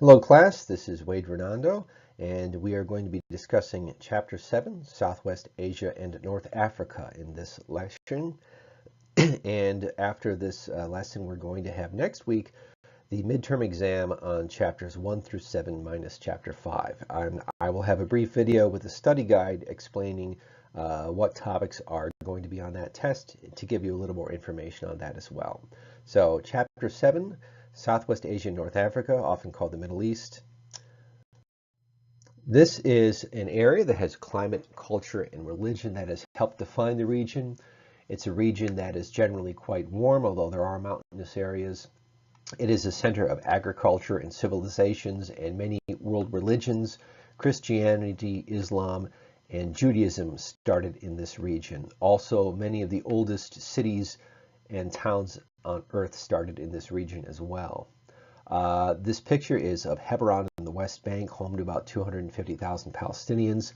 Hello class, this is Wade Renando, and we are going to be discussing Chapter 7, Southwest Asia and North Africa in this lesson. And after this lesson, we're going to have next week the midterm exam on Chapters 1 through 7 minus Chapter 5. I will have a brief video with a study guide explaining what topics are going to be on that test to give you a little more information on that as well. So Chapter 7, Southwest Asia and North Africa, often called the Middle East. This is an area that has climate, culture, and religion that has helped define the region. It's a region that is generally quite warm, although there are mountainous areas. It is a center of agriculture and civilizations and many world religions. Christianity, Islam, and Judaism started in this region. Also, many of the oldest cities and towns on earth started in this region as well. This picture is of Hebron in the West Bank, home to about 250,000 Palestinians.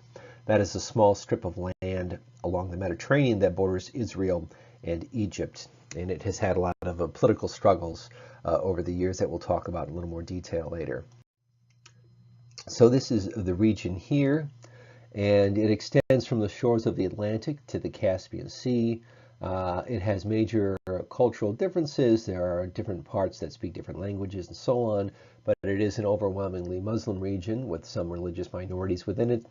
That is a small strip of land along the Mediterranean that borders Israel and Egypt. And it has had a lot of political struggles over the years that we'll talk about in a little more detail later. So this is the region here, and it extends from the shores of the Atlantic to the Caspian Sea. It has major cultural differences. There are different parts that speak different languages and so on, but it is an overwhelmingly Muslim region with some religious minorities within it.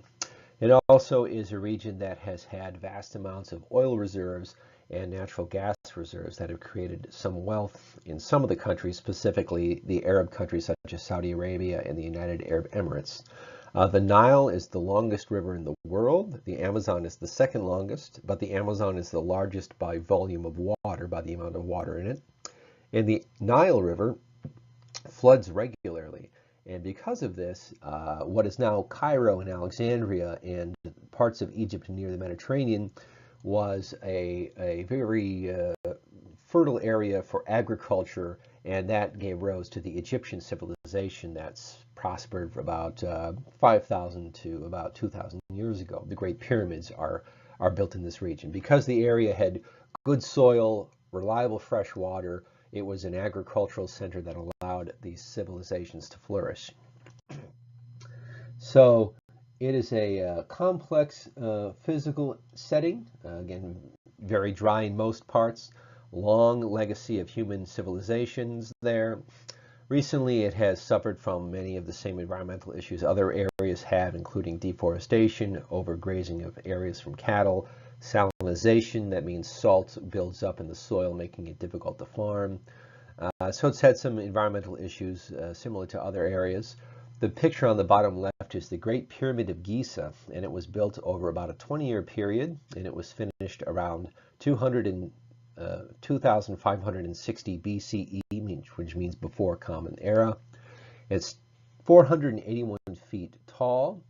It also is a region that has had vast amounts of oil reserves and natural gas reserves that have created some wealth in some of the countries, specifically the Arab countries such as Saudi Arabia and the United Arab Emirates. The Nile is the longest river in the world. The Amazon is the second longest, but the Amazon is the largest by volume of water, by the amount of water in it. And the Nile River floods regularly. And because of this, what is now Cairo and Alexandria and parts of Egypt near the Mediterranean was a very fertile area for agriculture, and that gave rise to the Egyptian civilization that's prospered for about 5,000 to about 2,000 years ago. The Great Pyramids are built in this region. Because the area had good soil, reliable fresh water, it was an agricultural center that allowed these civilizations to flourish. So it is a complex physical setting, again, very dry in most parts, long legacy of human civilizations there. Recently, it has suffered from many of the same environmental issues other areas have, including deforestation, overgrazing of areas from cattle, salinization, that means salt builds up in the soil, making it difficult to farm. So it's had some environmental issues similar to other areas. The picture on the bottom left is the Great Pyramid of Giza, and it was built over about a 20-year period, and it was finished around 2560 BCE, which means before Common Era. It's 481 feet tall.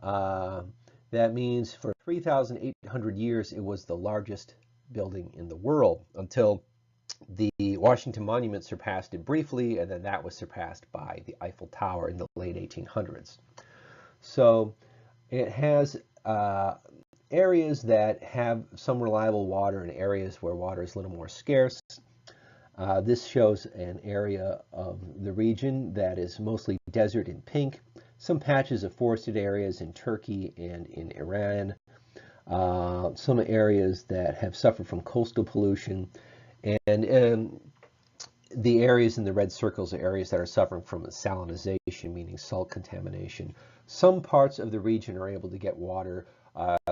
That means for 3,800 years it was the largest building in the world until the Washington Monument surpassed it briefly, and then that was surpassed by the Eiffel Tower in the late 1800s. So it has areas that have some reliable water and areas where water is a little more scarce. This shows an area of the region that is mostly desert in pink, some patches of forested areas in Turkey and in Iran, some areas that have suffered from coastal pollution, and the areas in the red circles are areas that are suffering from salinization, meaning salt contamination. Some parts of the region are able to get water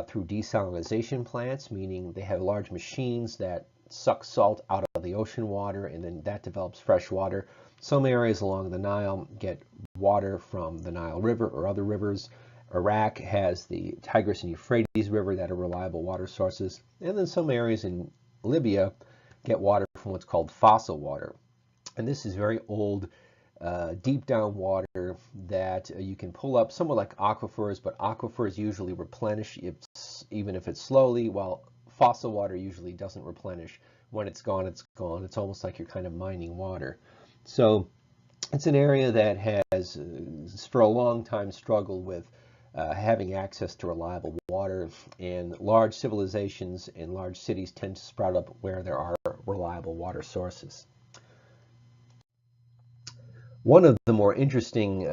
through desalination plants, meaning they have large machines that suck salt out of the ocean water, and then that develops fresh water. Some areas along the Nile get water from the Nile River or other rivers. Iraq has the Tigris and Euphrates River that are reliable water sources. And then some areas in Libya get water from what's called fossil water. And this is very old, deep down water that you can pull up, somewhat like aquifers, but aquifers usually replenish even if it's slowly, while fossil water usually doesn't replenish. When it's gone, it's gone. It's almost like you're kind of mining water. So it's an area that has, for a long time, struggled with having access to reliable water, and large civilizations and large cities tend to sprout up where there are reliable water sources. One of the more interesting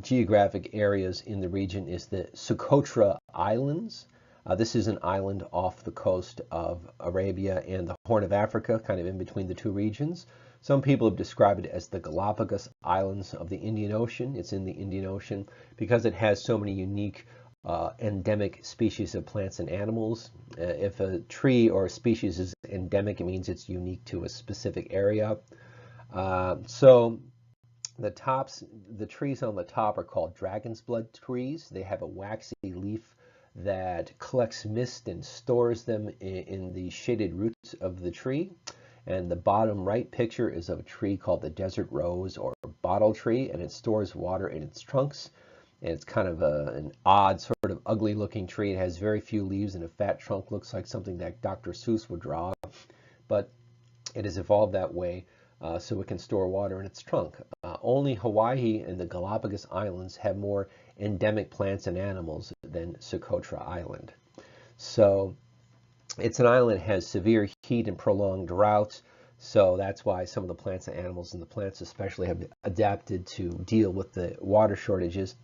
geographic areas in the region is the Socotra Islands. This is an island off the coast of Arabia and the Horn of Africa, kind of in between the two regions. Some people have described it as the Galapagos Islands of the Indian Ocean. It's in the Indian Ocean because it has so many unique endemic species of plants and animals. If a tree or a species is endemic, it means it's unique to a specific area. So the trees on the top are called dragon's blood trees. They have a waxy leaf that collects mist and stores them in the shaded roots of the tree. And the bottom right picture is of a tree called the desert rose or bottle tree, and it stores water in its trunks. And it's kind of an odd, sort of ugly looking tree. It has very few leaves and a fat trunk. Looks like something that Dr. Seuss would draw, but it has evolved that way so it can store water in its trunk. Only Hawaii and the Galapagos Islands have more endemic plants and animals than Socotra Island. So it's an island that has severe heat and prolonged droughts. So that's why some of the plants and animals, and the plants especially, have adapted to deal with the water shortages.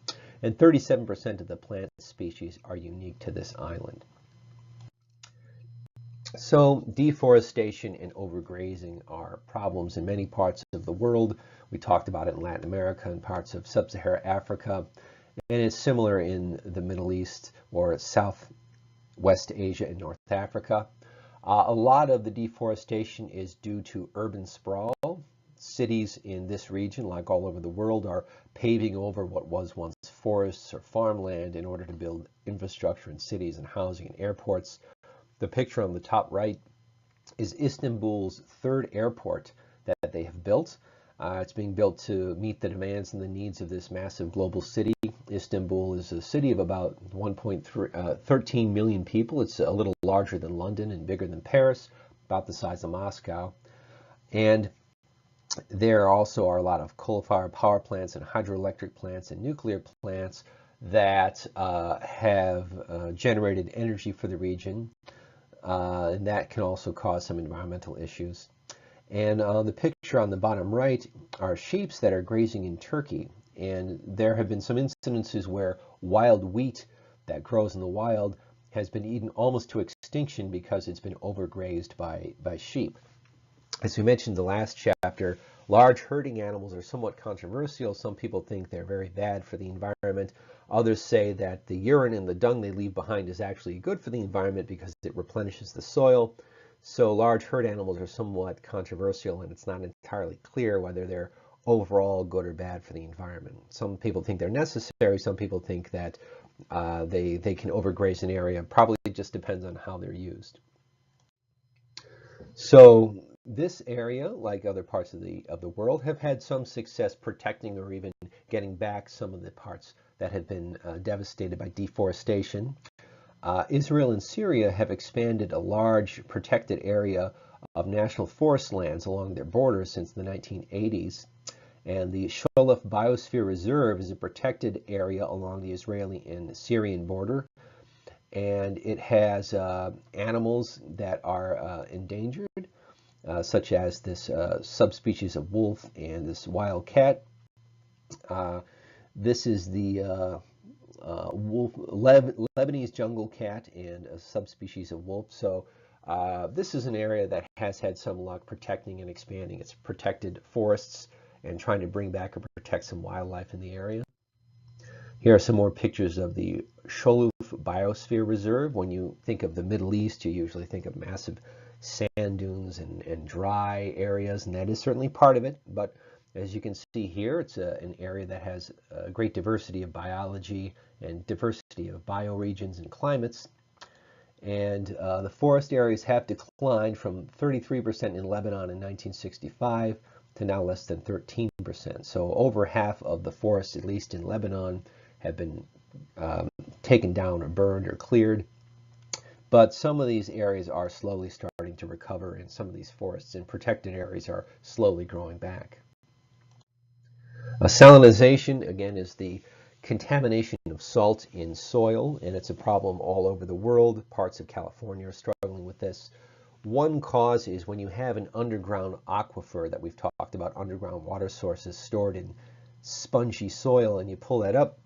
And 37% of the plant species are unique to this island. So deforestation and overgrazing are problems in many parts of the world. We talked about it in Latin America and parts of sub-Saharan Africa, and it's similar in the Middle East or Southwest Asia and North Africa. A lot of the deforestation is due to urban sprawl. Cities in this region, like all over the world, are paving over what was once forests or farmland in order to build infrastructure in cities and housing and airports. The picture on the top right is Istanbul's third airport that they have built. It's being built to meet the demands and the needs of this massive global city. Istanbul is a city of about 13 million people. It's a little larger than London and bigger than Paris, about the size of Moscow. And there also are a lot of coal-fired power plants and hydroelectric plants and nuclear plants that have generated energy for the region. And that can also cause some environmental issues. And the picture on the bottom right are sheep that are grazing in Turkey. And there have been some incidences where wild wheat that grows in the wild has been eaten almost to extinction because it's been overgrazed by sheep. As we mentioned in the last chapter, large herding animals are somewhat controversial. Some people think they're very bad for the environment. Others say that the urine and the dung they leave behind is actually good for the environment because it replenishes the soil. So large herd animals are somewhat controversial, and it's not entirely clear whether they're overall good or bad for the environment. Some people think they're necessary. Some people think that they can overgraze an area. Probably just depends on how they're used. So this area, like other parts of the world, have had some success protecting or even getting back some of the parts that have been devastated by deforestation. Israel and Syria have expanded a large protected area of national forest lands along their borders since the 1980s. And the Sholef Biosphere Reserve is a protected area along the Israeli and Syrian border. And it has animals that are endangered, such as this subspecies of wolf and this wild cat. This is the Lebanese jungle cat and a subspecies of wolf. So this is an area that has had some luck protecting and expanding its protected forests and trying to bring back and protect some wildlife in the area. Here are some more pictures of the Sholef Biosphere Reserve. When you think of the Middle East, you usually think of massive sand dunes and dry areas, and that is certainly part of it. But as you can see here, it's an area that has a great diversity of biology and diversity of bioregions and climates. And the forest areas have declined from 33% in Lebanon in 1965 to now less than 13%. So over half of the forests, at least in Lebanon, have been taken down or burned or cleared. But some of these areas are slowly starting to recover, and some of these forests and protected areas are slowly growing back. Salinization, again, is the contamination of salt in soil, and it's a problem all over the world. Parts of California are struggling with this. One cause is when you have an underground aquifer that we've talked about, underground water sources stored in spongy soil and you pull that up,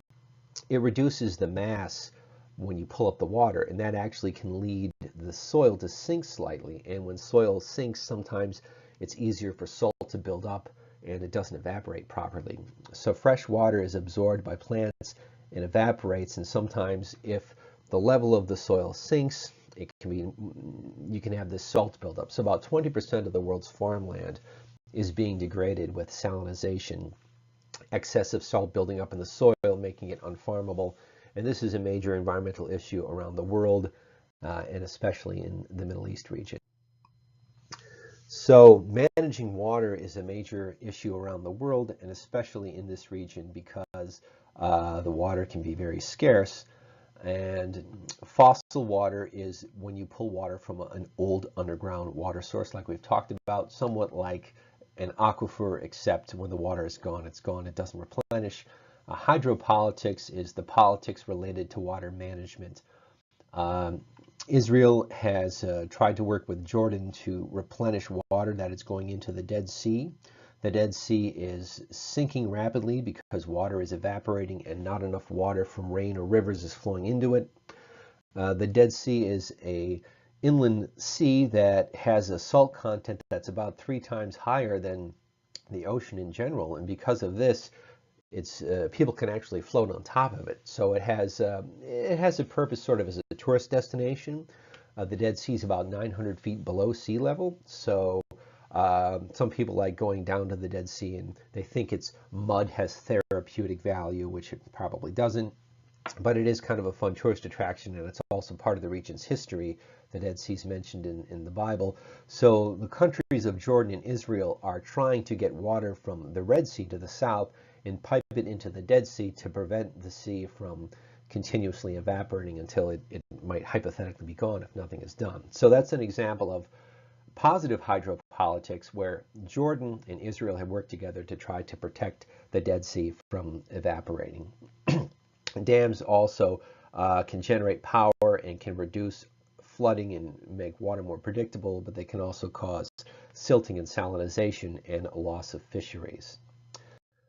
it reduces the mass when you pull up the water, and that actually can lead the soil to sink slightly. And when soil sinks, sometimes it's easier for salt to build up and it doesn't evaporate properly. So fresh water is absorbed by plants and evaporates, and sometimes if the level of the soil sinks, you can have this salt buildup. So about 20% of the world's farmland is being degraded with salinization, excessive salt building up in the soil, making it unfarmable. And this is a major environmental issue around the world, and especially in the Middle East region. So managing water is a major issue around the world, and especially in this region, because the water can be very scarce. And fossil water is when you pull water from an old underground water source, like we've talked about, somewhat like an aquifer, except when the water is gone, it's gone, it doesn't replenish. Hydropolitics is the politics related to water management. Israel has tried to work with Jordan to replenish water that is going into the Dead Sea. The Dead Sea is sinking rapidly because water is evaporating and not enough water from rain or rivers is flowing into it. The Dead Sea is an inland sea that has a salt content that's about 3 times higher than the ocean in general, and because of this, people can actually float on top of it. So it has a purpose sort of as a tourist destination. The Dead Sea is about 900 feet below sea level, so some people like going down to the Dead Sea and they think its mud has therapeutic value, which it probably doesn't, but it is kind of a fun tourist attraction, and it's also part of the region's history. The Dead Sea is mentioned in the Bible. So the countries of Jordan and Israel are trying to get water from the Red Sea to the south and pipe it into the Dead Sea to prevent the sea from continuously evaporating until it might hypothetically be gone if nothing is done. So that's an example of positive hydropolitics where Jordan and Israel have worked together to try to protect the Dead Sea from evaporating. Dams also can generate power and can reduce flooding and make water more predictable, but they can also cause silting and salinization and a loss of fisheries.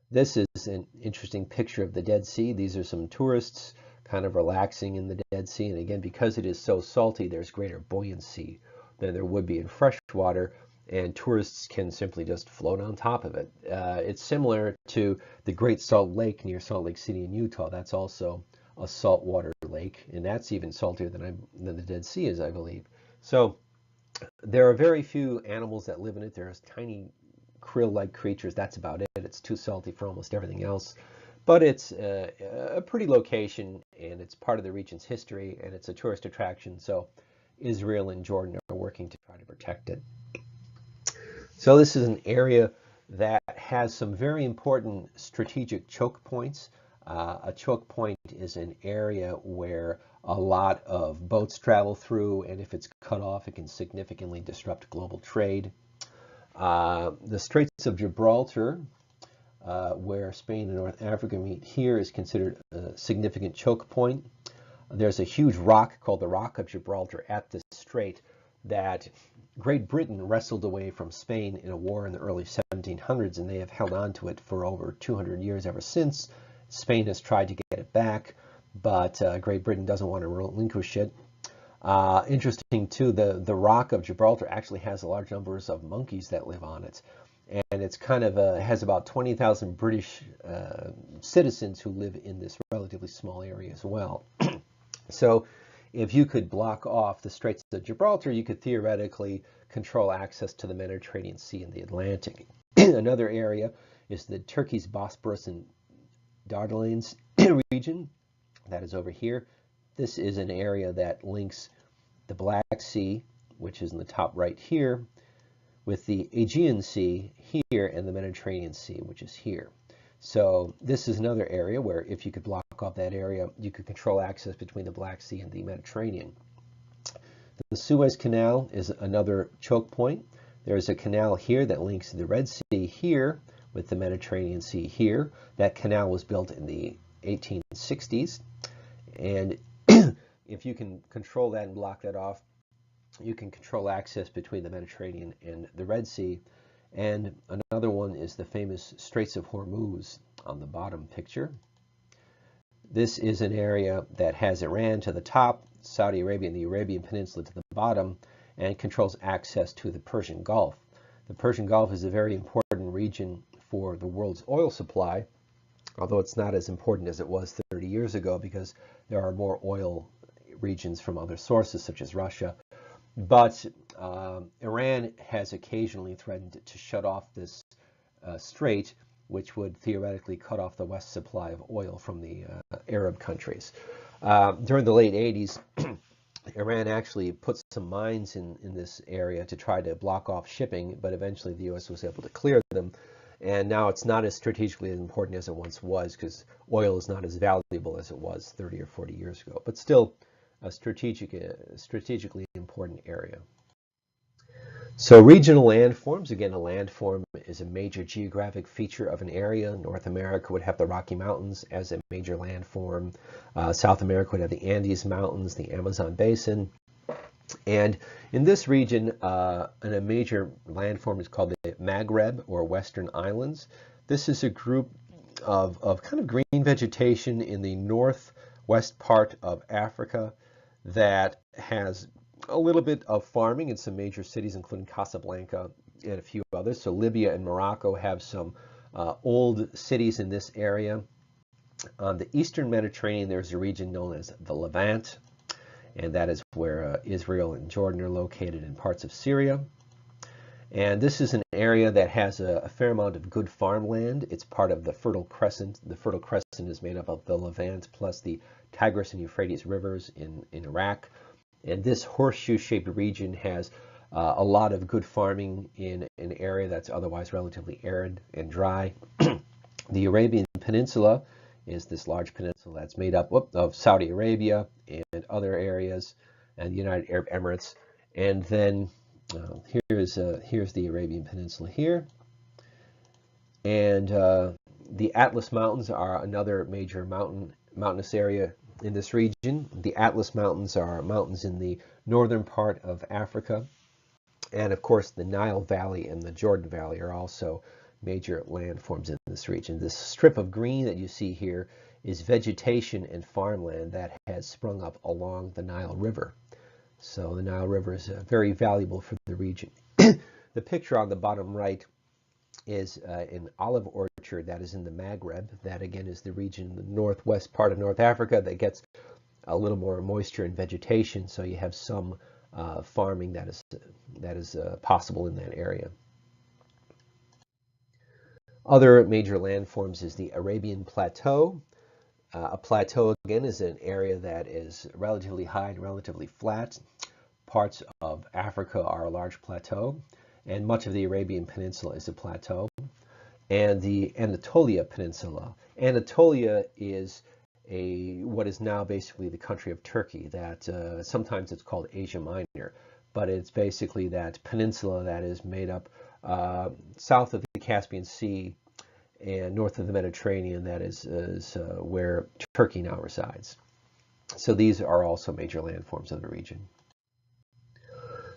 This is an interesting picture of the Dead Sea. These are some tourists kind of relaxing in the Dead Sea, and again, because it is so salty, there's greater buoyancy than there would be in fresh water, and tourists can simply just float on top of it. It's similar to the Great Salt Lake near Salt Lake City in Utah. That's also a saltwater lake, and that's even saltier than the Dead Sea is, I believe. So there are very few animals that live in it. There's tiny krill-like creatures. That's about it. It's too salty for almost everything else. But it's a pretty location, and it's part of the region's history, and it's a tourist attraction. So Israel and Jordan are working to try to protect it. So this is an area that has some very important strategic choke points. A choke point is an area where a lot of boats travel through, and if it's cut off, it can significantly disrupt global trade. The Straits of Gibraltar, where Spain and North Africa meet here, is considered a significant choke point. There's a huge rock called the Rock of Gibraltar at this strait that Great Britain wrestled away from Spain in a war in the early 1700s, and they have held on to it for over 200 years ever since. Spain has tried to get it back, but Great Britain doesn't want to relinquish it. Interesting too, the Rock of Gibraltar actually has large numbers of monkeys that live on it, and it's kind of has about 20,000 British citizens who live in this relatively small area as well. So if you could block off the Straits of Gibraltar, you could theoretically control access to the Mediterranean Sea and the Atlantic. Another area is the Turkey's Bosporus and Dardanelles region. That is over here. This is an area that links the Black Sea, which is in the top right here, with the Aegean Sea here and the Mediterranean Sea, which is here. So this is another area where if you could block off that area, you could control access between the Black Sea and the Mediterranean. The Suez Canal is another choke point. There's a canal here that links the Red Sea here with the Mediterranean Sea here. That canal was built in the 1860s. And if you can control that and block that off, you can control access between the Mediterranean and the Red Sea. And another one is the famous Straits of Hormuz. on the bottom picture. This is an area that has Iran to the top, Saudi Arabia and the Arabian Peninsula to the bottom, and controls access to the Persian Gulf. The Persian Gulf is a very important region for the world's oil supply, although it's not as important as it was 30 years ago because there are more oil regions from other sources such as Russia. But Iran has occasionally threatened to shut off this strait, which would theoretically cut off the West supply of oil from the Arab countries. During the late 80s, Iran actually put some mines in this area to try to block off shipping, but eventually the U.S. was able to clear them. And now it's not as strategically important as it once was because oil is not as valuable as it was 30 or 40 years ago, but still a strategically important area. So regional landforms, again, a landform is a major geographic feature of an area. North America would have the Rocky Mountains as a major landform. South America would have the Andes Mountains, the Amazon Basin. And in this region, a major landform is called the Maghreb or Western Islands. This is a group of kind of green vegetation in the northwest part of Africa that has a little bit of farming in some major cities, including Casablanca and a few others. So Libya and Morocco have some old cities in this area. On the eastern Mediterranean, there's a region known as the Levant, and that is where Israel and Jordan are located, in parts of Syria. And this is an area that has a fair amount of good farmland. It's part of the Fertile Crescent. The Fertile Crescent is made up of the Levant plus the Tigris and Euphrates rivers in Iraq. And this horseshoe-shaped region has a lot of good farming in an area that's otherwise relatively arid and dry. The Arabian Peninsula is this large peninsula that's made up of Saudi Arabia and other areas and the United Arab Emirates. And then here's the Arabian Peninsula here. And the Atlas Mountains are another major mountainous area in this region. The Atlas Mountains are mountains in the northern part of Africa. And of course, the Nile Valley and the Jordan Valley are also major landforms in this region. This strip of green that you see here is vegetation and farmland that has sprung up along the Nile River. So the Nile River is very valuable for the region. The picture on the bottom right is an olive orchard that is in the Maghreb. That again is the region, the northwest part of North Africa, that gets a little more moisture and vegetation, so you have some farming that is possible in that area. Other major landforms is the Arabian Plateau. A plateau, again, is an area that is relatively high and relatively flat. Parts of Africa are a large plateau, and much of the Arabian Peninsula is a plateau. And the Anatolia Peninsula. Anatolia is what is now basically the country of Turkey. That sometimes it's called Asia Minor, but it's basically that peninsula that is made up south of the Caspian Sea and north of the Mediterranean. That is where Turkey now resides. So these are also major landforms of the region.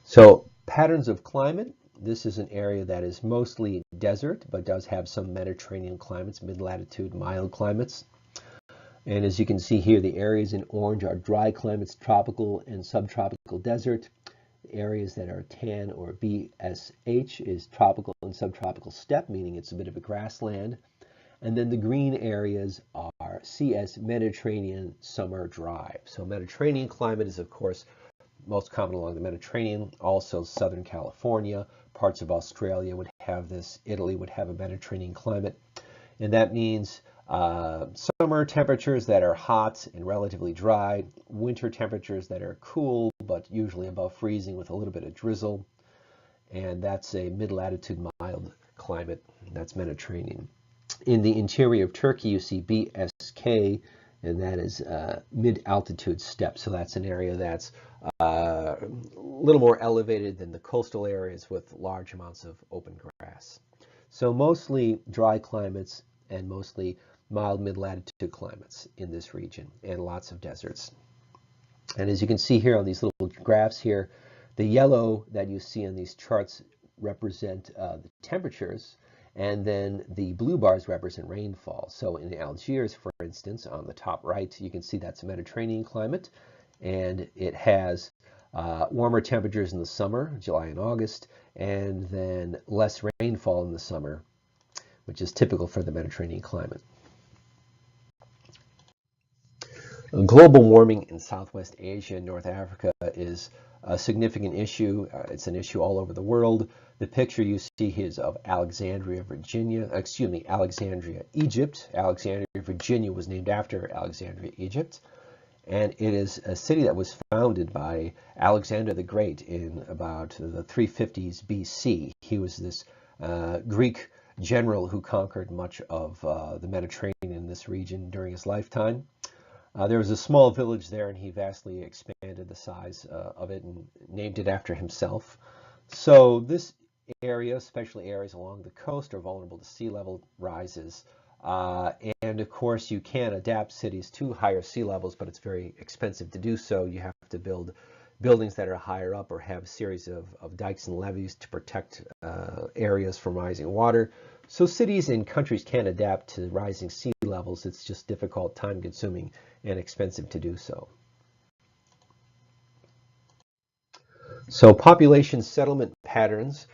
So patterns of climate. This is an area that is mostly desert, but does have some Mediterranean climates, mid-latitude, mild climates. And as you can see here, the areas in orange are dry climates, tropical and subtropical desert. The areas that are tan or BSH is tropical and subtropical steppe, meaning it's a bit of a grassland. And then the green areas are CS, Mediterranean, summer dry. So Mediterranean climate is, of course, most common along the Mediterranean. Also Southern California, parts of Australia would have this. Italy would have a Mediterranean climate. And that means summer temperatures that are hot and relatively dry, winter temperatures that are cool but usually above freezing with a little bit of drizzle, and that's a mid-latitude mild climate. That's Mediterranean. In the interior of Turkey, you see BSK, and that is mid-altitude steppe. So that's an area that's a little more elevated than the coastal areas with large amounts of open grass. So mostly dry climates and mostly mild mid-latitude climates in this region, and lots of deserts. And as you can see here on these little graphs here, the yellow that you see on these charts represent the temperatures, And then the blue bars represent rainfall. So in Algiers, for instance, on the top right, you can see that's a Mediterranean climate, and it has warmer temperatures in the summer, July and August, and then less rainfall in the summer, which is typical for the Mediterranean climate. Global warming in Southwest Asia and North Africa is a significant issue. It's an issue all over the world. The picture you see here is of Alexandria, Egypt. Alexandria, Virginia was named after Alexandria, Egypt. And it is a city that was founded by Alexander the Great in about the 350s BC. He was this Greek general who conquered much of the Mediterranean in this region during his lifetime. There was a small village there, and he vastly expanded the size of it and named it after himself. So this area, especially areas along the coast, are vulnerable to sea level rises. And of course, you can adapt cities to higher sea levels, but it's very expensive to do so. You have to build buildings that are higher up or have a series of dikes and levees to protect areas from rising water. So cities and countries can adapt to rising sea levels. It's just difficult, time-consuming, and expensive to do so. So population settlement patterns.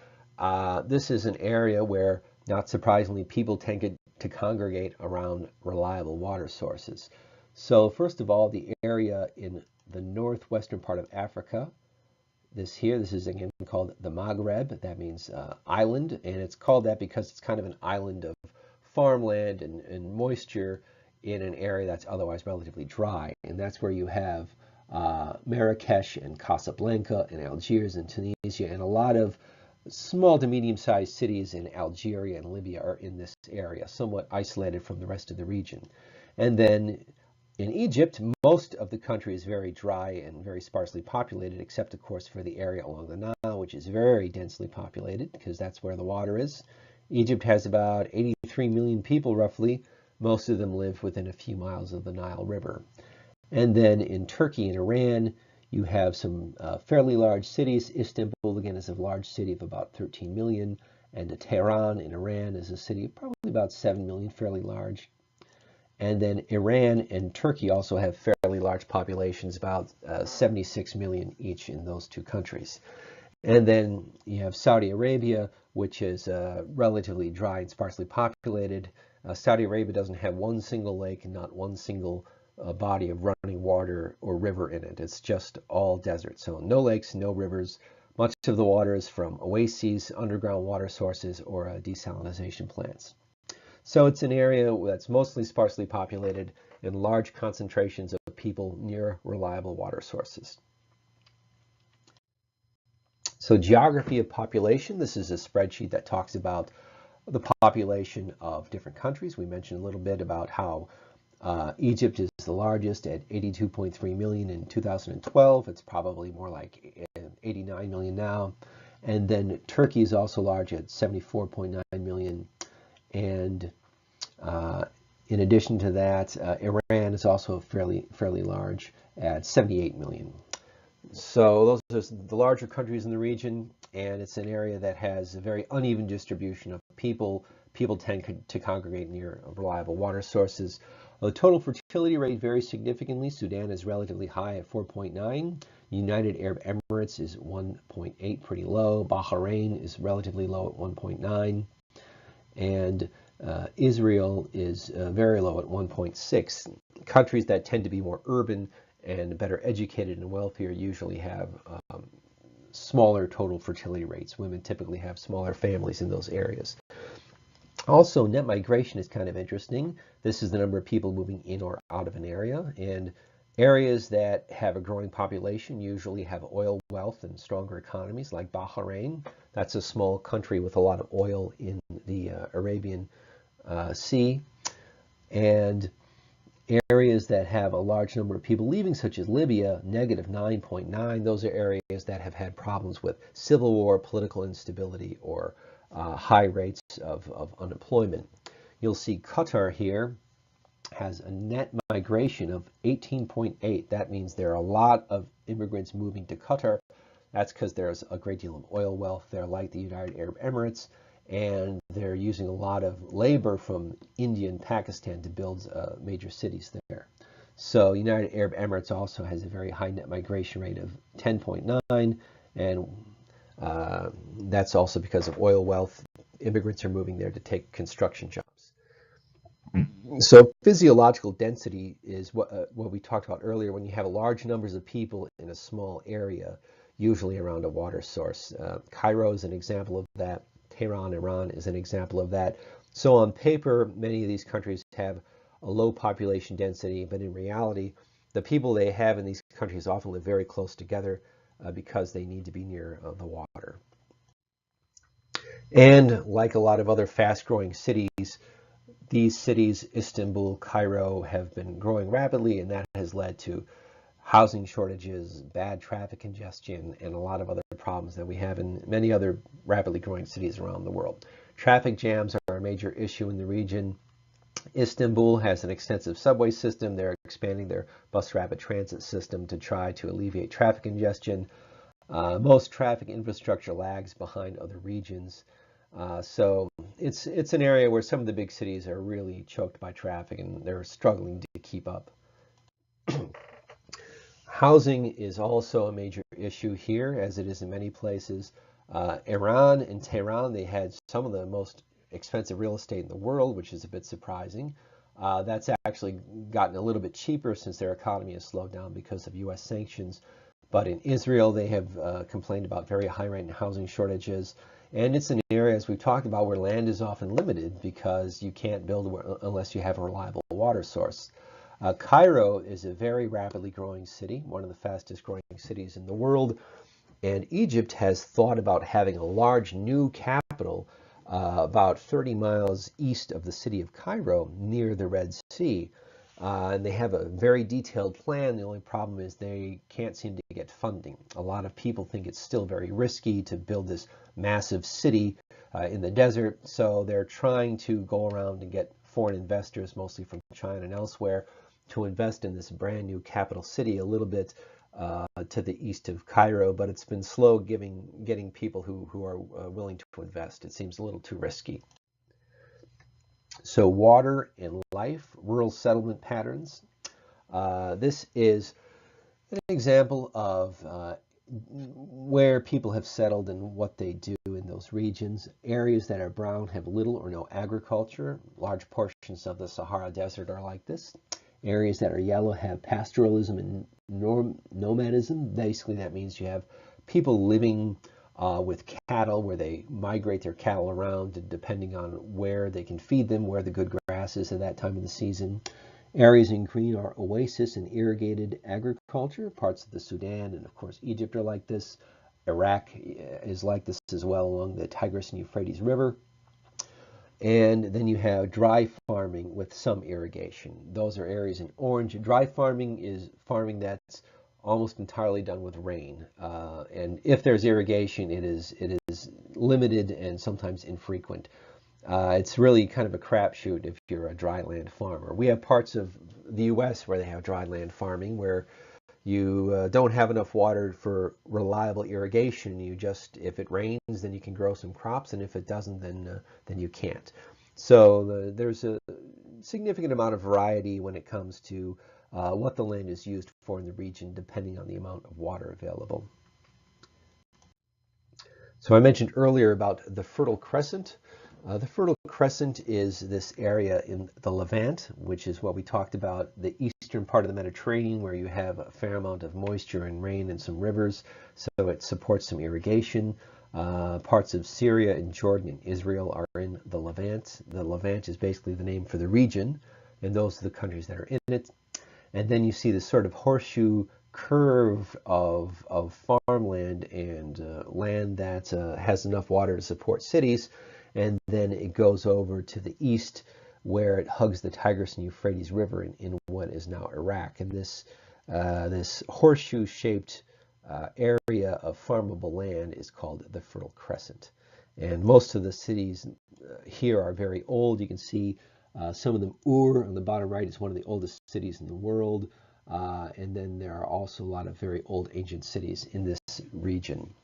This is an area where, not surprisingly, people tend to congregate around reliable water sources. So first of all, the area in the northwestern part of Africa, this is again called the Maghreb. That means island, and it's called that because it's kind of an island of farmland and moisture in an area that's otherwise relatively dry. And that's where you have Marrakesh and Casablanca and Algiers and Tunisia, and a lot of small to medium-sized cities in Algeria and Libya are in this area, somewhat isolated from the rest of the region. And then in Egypt, most of the country is very dry and very sparsely populated, except, of course, for the area along the Nile, which is very densely populated because that's where the water is. Egypt has about 83 million people, roughly. Most of them live within a few miles of the Nile River. And then in Turkey and Iran, you have some fairly large cities. Istanbul, again, is a large city of about 13 million. And Tehran in Iran is a city of probably about 7 million, fairly large. And then Iran and Turkey also have fairly large populations, about 76 million each in those two countries. And then you have Saudi Arabia, which is relatively dry and sparsely populated. Saudi Arabia doesn't have one single lake and not one single body of running water or river in it. It's just all desert. So no lakes, no rivers. Much of the water is from oases, underground water sources, or desalination plants. So it's an area that's mostly sparsely populated and large concentrations of people near reliable water sources. So geography of population, this is a spreadsheet that talks about the population of different countries. We mentioned a little bit about how Egypt is the largest at 82.3 million in 2012. It's probably more like 89 million now. And then Turkey is also large at 74.9 million. And in addition to that, Iran is also fairly large at 78 million. So those are the larger countries in the region, and it's an area that has a very uneven distribution of people. People tend to congregate near reliable water sources. The total fertility rate varies significantly. Sudan is relatively high at 4.9. United Arab Emirates is 1.8, pretty low. Bahrain is relatively low at 1.9. And Israel is very low at 1.6. Countries that tend to be more urban and better educated and wealthier usually have smaller total fertility rates. Women typically have smaller families in those areas. Also, net migration is kind of interesting. This is the number of people moving in or out of an area. And areas that have a growing population usually have oil wealth and stronger economies, like Bahrain. That's a small country with a lot of oil in the Arabian Sea. And areas that have a large number of people leaving, such as Libya, negative 9.9, those are areas that have had problems with civil war, political instability, or high rates of unemployment. You'll see Qatar here has a net migration of 18.8. That means there are a lot of immigrants moving to Qatar. That's because there's a great deal of oil wealth there, like the United Arab Emirates. and they're using a lot of labor from India and Pakistan to build major cities there. So United Arab Emirates also has a very high net migration rate of 10.9, and that's also because of oil wealth. Immigrants are moving there to take construction jobs. So physiological density is what we talked about earlier. When you have large numbers of people in a small area, usually around a water source. Cairo is an example of that. Tehran, Iran is an example of that. So on paper, many of these countries have a low population density, but in reality, the people they have in these countries often live very close together because they need to be near the water. And like a lot of other fast-growing cities, these cities, Istanbul, Cairo, have been growing rapidly, and that has led to housing shortages, bad traffic congestion, and a lot of other problems that we have in many other rapidly growing cities around the world. Traffic jams are a major issue in the region. Istanbul has an extensive subway system. They're expanding their bus rapid transit system to try to alleviate traffic congestion. Most traffic infrastructure lags behind other regions. So it's an area where some of the big cities are really choked by traffic and they're struggling to keep up. Housing is also a major issue here, as it is in many places. Iran and Tehran, they had some of the most expensive real estate in the world, which is a bit surprising. That's actually gotten a little bit cheaper since their economy has slowed down because of U.S. sanctions. But in Israel, they have complained about very high rent and housing shortages. And it's an area, as we've talked about, where land is often limited because you can't build unless you have a reliable water source. Cairo is a very rapidly growing city, one of the fastest growing cities in the world. And Egypt has thought about having a large new capital about 30 miles east of the city of Cairo near the Red Sea. And they have a very detailed plan. The only problem is they can't seem to get funding. A lot of people think it's still very risky to build this massive city in the desert. So they're trying to go around and get foreign investors, mostly from China and elsewhere, to invest in this brand new capital city a little bit to the east of Cairo, but it's been slow getting people who are willing to invest. It seems a little too risky. So water and life, rural settlement patterns. This is an example of where people have settled and what they do in those regions. Areas that are brown have little or no agriculture. Large portions of the Sahara Desert are like this. Areas that are yellow have pastoralism and nomadism. Basically, that means you have people living with cattle, where they migrate their cattle around depending on where they can feed them, where the good grass is at that time of the season. Areas in green are oasis and irrigated agriculture. Parts of the Sudan and, of course, Egypt are like this. Iraq is like this as well along the Tigris and Euphrates River. And then you have dry farming with some irrigation. Those are areas in orange. Dry farming is farming that's almost entirely done with rain. And if there's irrigation, it is limited and sometimes infrequent. It's really kind of a crapshoot if you're a dry land farmer. We have parts of the U.S. where they have dry land farming, where you don't have enough water for reliable irrigation. You just, if it rains, then you can grow some crops, and if it doesn't, then you can't. So there's a significant amount of variety when it comes to what the land is used for in the region, depending on the amount of water available. So I mentioned earlier about the Fertile Crescent. The Fertile Crescent is this area in the Levant, which is what we talked about, the eastern part of the Mediterranean, where you have a fair amount of moisture and rain and some rivers, so it supports some irrigation. Parts of Syria and Jordan and Israel are in the Levant. The Levant is basically the name for the region, and those are the countries that are in it. And then you see this sort of horseshoe curve of farmland and land that has enough water to support cities. And then it goes over to the east, where it hugs the Tigris and Euphrates River in what is now Iraq. And this horseshoe-shaped area of farmable land is called the Fertile Crescent. And most of the cities here are very old. You can see some of them. Ur on the bottom right is one of the oldest cities in the world. And then there are also a lot of very old ancient cities in this region.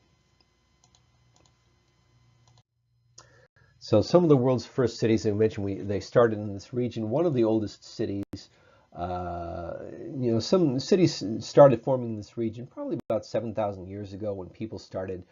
So some of the world's first cities, I mentioned, they started in this region. One of the oldest cities, some cities started forming in this region probably about 7,000 years ago when people started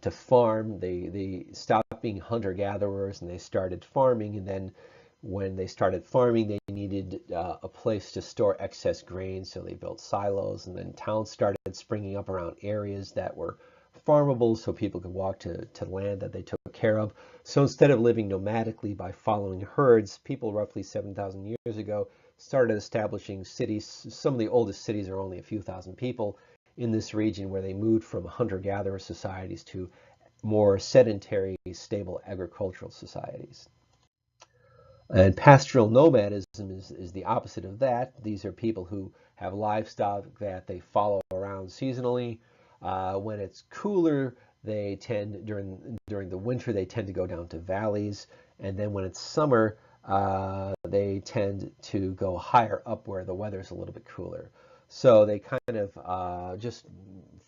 to farm. They stopped being hunter-gatherers and they started farming. And then when they started farming, they needed a place to store excess grain, so they built silos. And then towns started springing up around areas that were farmable so people could walk to land that they took care of. So instead of living nomadically by following herds, people roughly 7,000 years ago started establishing cities. Some of the oldest cities are only a few thousand people in this region, where they moved from hunter-gatherer societies to more sedentary, stable agricultural societies. And pastoral nomadism is the opposite of that. These are people who have livestock that they follow around seasonally. When it's cooler, they tend during the winter they tend to go down to valleys, and then when it's summer, they tend to go higher up where the weather's a little bit cooler. So they kind of just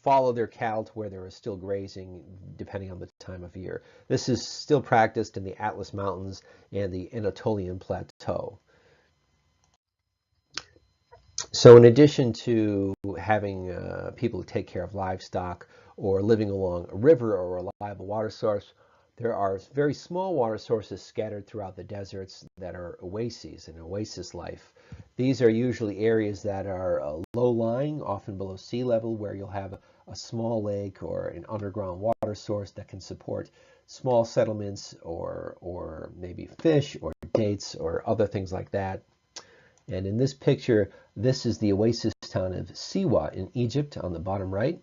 follow their cattle to where there is still grazing depending on the time of year. This is still practiced in the Atlas Mountains and the Anatolian Plateau. So in addition to having people who take care of livestock or living along a river or a reliable water source, there are very small water sources scattered throughout the deserts that are oases and oasis life. These are usually areas that are low-lying, often below sea level, where you'll have a small lake or an underground water source that can support small settlements or maybe fish or dates or other things like that. And in this picture, this is the oasis town of Siwa in Egypt on the bottom right.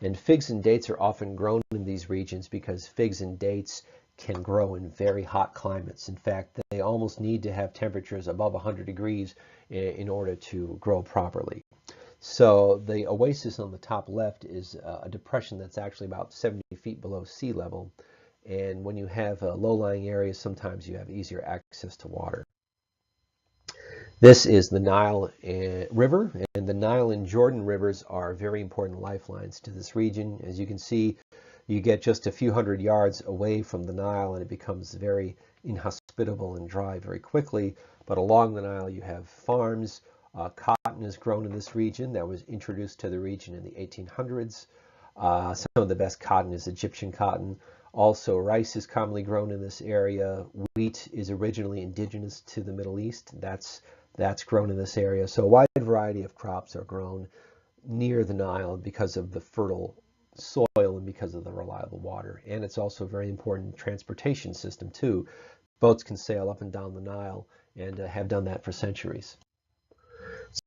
And figs and dates are often grown in these regions because figs and dates can grow in very hot climates. In fact, they almost need to have temperatures above 100 degrees in order to grow properly. So the oasis on the top left is a depression that's actually about 70 feet below sea level. And when you have low-lying areas, sometimes you have easier access to water. This is the Nile River, and the Nile and Jordan rivers are very important lifelines to this region. As you can see, you get just a few hundred yards away from the Nile and it becomes very inhospitable and dry very quickly. But along the Nile you have farms. Cotton is grown in this region. That was introduced to the region in the 1800s. Some of the best cotton is Egyptian cotton. Also, rice is commonly grown in this area. Wheat is originally indigenous to the Middle East. That's grown in this area. So a wide variety of crops are grown near the Nile because of the fertile soil and because of the reliable water. And it's also a very important transportation system too. Boats can sail up and down the Nile and have done that for centuries.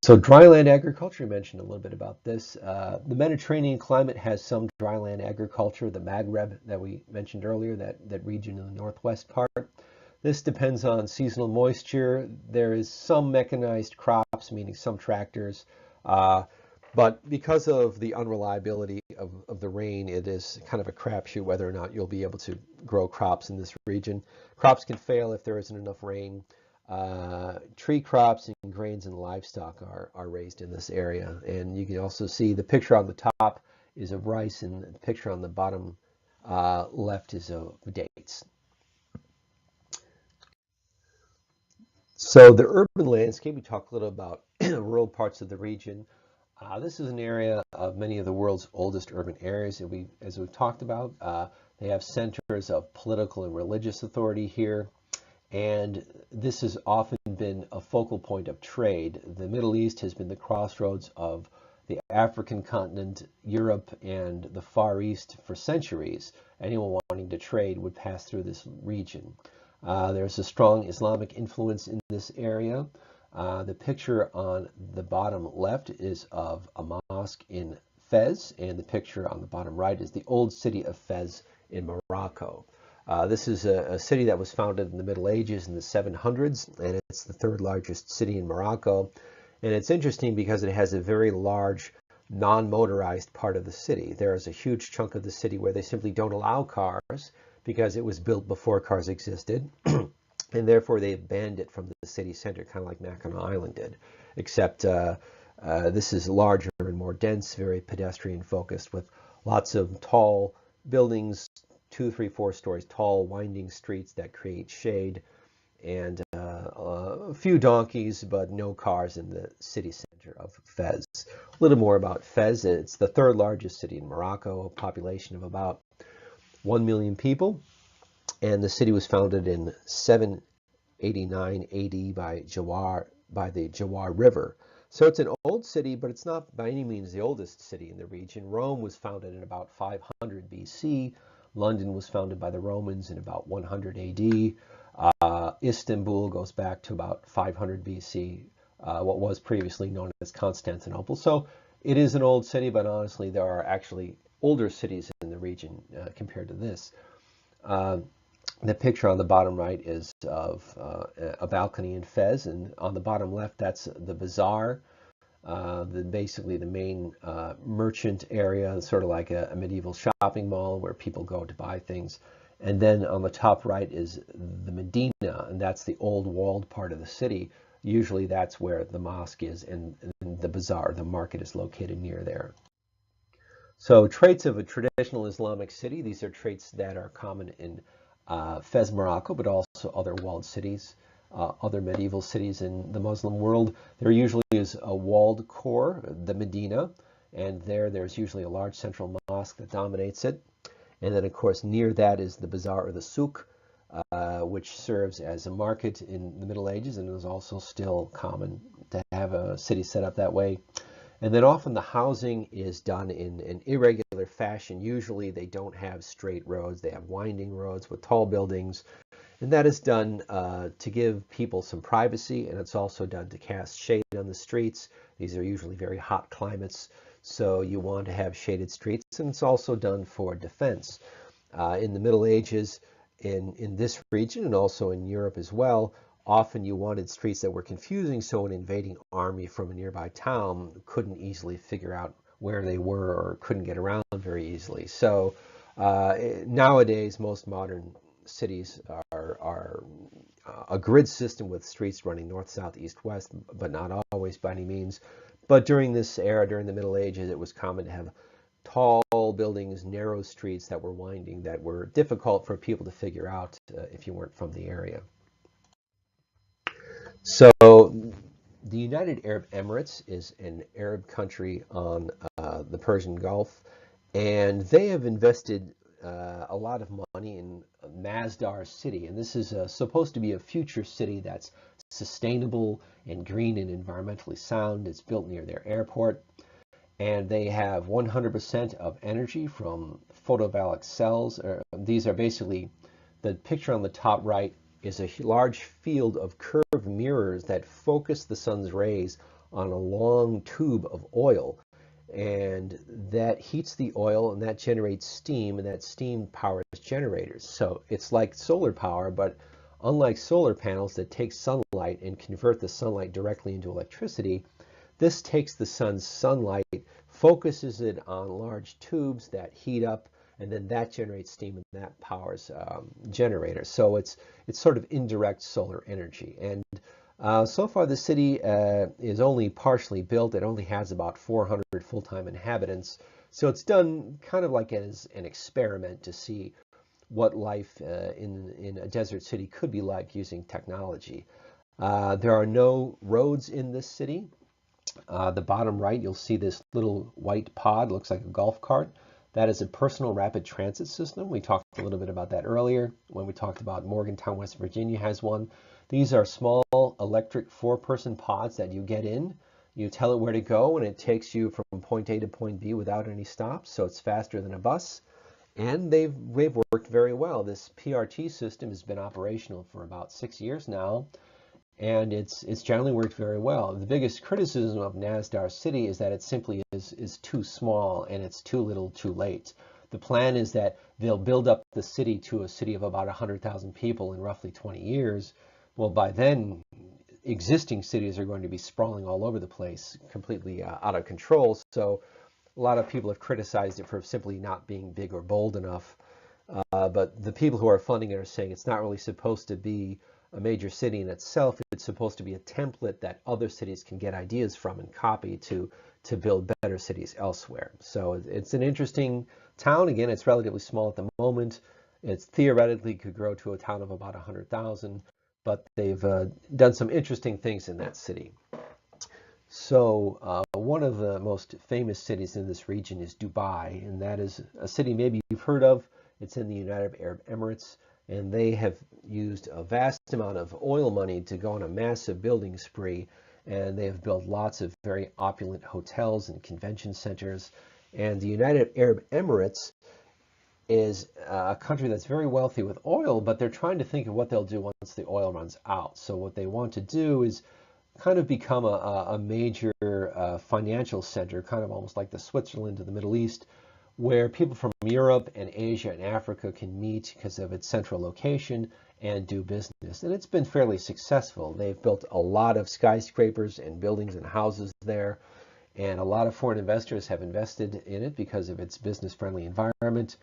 So dryland agriculture, I mentioned a little bit about this. The Mediterranean climate has some dryland agriculture, the Maghreb that we mentioned earlier, that region in the northwest part. This depends on seasonal moisture. There is some mechanized crops, meaning some tractors, but because of the unreliability of the rain, it is kind of a crapshoot whether or not you'll be able to grow crops in this region. Crops can fail if there isn't enough rain. Tree crops and grains and livestock are raised in this area. And you can also see the picture on the top is of rice and the picture on the bottom left is of dates. So the urban landscape, we talked a little about rural parts of the region. This is an area of many of the world's oldest urban areas, and as we've talked about, they have centers of political and religious authority here, and this has often been a focal point of trade. The Middle East has been the crossroads of the African continent, Europe, and the Far East for centuries. Anyone wanting to trade would pass through this region. There's a strong Islamic influence in this area. The picture on the bottom left is of a mosque in Fez, and the picture on the bottom right is the old city of Fez in Morocco. This is a city that was founded in the Middle Ages in the 700s, and it's the third largest city in Morocco. And it's interesting because it has a very large non-motorized part of the city. There is a huge chunk of the city where they simply don't allow cars because it was built before cars existed. And therefore they banned it from the city center, kind of like Mackinac Island did, except this is larger and more dense, very pedestrian focused, with lots of tall buildings, 2, 3, 4 stories tall, winding streets that create shade, and a few donkeys, but no cars in the city center of Fez. A little more about Fez. It's the third largest city in Morocco, a population of about 1 million people, and the city was founded in 789 AD by the Jawar River. So it's an old city, but it's not by any means the oldest city in the region. Rome was founded in about 500 BC. London was founded by the Romans in about 100 AD. Istanbul goes back to about 500 BC, what was previously known as Constantinople. So it is an old city, but honestly, there are actually older cities in the region compared to this. The picture on the bottom right is of a balcony in Fez, and on the bottom left, that's the bazaar, basically the main merchant area, sort of like a medieval shopping mall where people go to buy things. And then on the top right is the Medina, and that's the old walled part of the city. Usually that's where the mosque is, and the bazaar, the market, is located near there. So traits of a traditional Islamic city, these are traits that are common in Fez, Morocco, but also other walled cities, other medieval cities in the Muslim world. There usually is a walled core, the Medina, and there's usually a large central mosque that dominates it. And then, of course, near that is the bazaar or the souk, which serves as a market in the Middle Ages, and it was also still common to have a city set up that way. And then often the housing is done in an irregular fashion. Usually they don't have straight roads. They have winding roads with tall buildings. And that is done to give people some privacy, and it's also done to cast shade on the streets. These are usually very hot climates, so you want to have shaded streets, and it's also done for defense. In the Middle Ages, in this region, and also in Europe as well, often you wanted streets that were confusing, so an invading army from a nearby town couldn't easily figure out where they were or couldn't get around very easily. So nowadays, most modern cities are a grid system with streets running north, south, east, west, but not always by any means. But during this era, during the Middle Ages, it was common to have tall buildings, narrow streets that were winding, that were difficult for people to figure out if you weren't from the area. So the United Arab Emirates is an Arab country on the Persian Gulf, and they have invested a lot of money in Masdar City, and this is supposed to be a future city that's sustainable and green and environmentally sound. It's built near their airport, and they have 100% of energy from photovoltaic cells. These are basically, the picture on the top right is a large field of curved mirrors that focus the sun's rays on a long tube of oil, and that heats the oil, and that generates steam, and that steam powers generators. So it's like solar power, but unlike solar panels that take sunlight and convert the sunlight directly into electricity, this takes the sun's sunlight, focuses it on large tubes that heat up, and then that generates steam, and that powers generators. So it's sort of indirect solar energy. And so far the city is only partially built. It only has about 400 full-time inhabitants. So it's done kind of like as an experiment to see what life in a desert city could be like using technology. There are no roads in this city. The bottom right, you'll see this little white pod, looks like a golf cart. That is a personal rapid transit system. We talked a little bit about that earlier when we talked about Morgantown, West Virginia has one. These are small electric 4-person pods that you get in. You tell it where to go, and it takes you from point A to point B without any stops, so it's faster than a bus. And they've worked very well. This PRT system has been operational for about 6 years now, and it's generally worked very well. The biggest criticism of Masdar City is that it simply is too small, and it's too little too late. The plan is that they'll build up the city to a city of about 100,000 people in roughly 20 years. Well, by then, existing cities are going to be sprawling all over the place, completely out of control. So a lot of people have criticized it for simply not being big or bold enough. But the people who are funding it are saying it's not really supposed to be a major city in itself. It's supposed to be a template that other cities can get ideas from and copy to build better cities elsewhere. So it's an interesting town. Again, it's relatively small at the moment. It theoretically could grow to a town of about 100,000, but they've done some interesting things in that city. So one of the most famous cities in this region is Dubai, and that is a city maybe you've heard of. It's in the United Arab Emirates, and they have used a vast amount of oil money to go on a massive building spree, and they have built lots of very opulent hotels and convention centers. And the United Arab Emirates is a country that's very wealthy with oil, but they're trying to think of what they'll do once the oil runs out. So what they want to do is kind of become a major financial center, kind of almost like the Switzerland of the Middle East, where people from Europe and Asia and Africa can meet because of its central location and do business. And it's been fairly successful. They've built a lot of skyscrapers and buildings and houses there, and a lot of foreign investors have invested in it because of its business-friendly environment.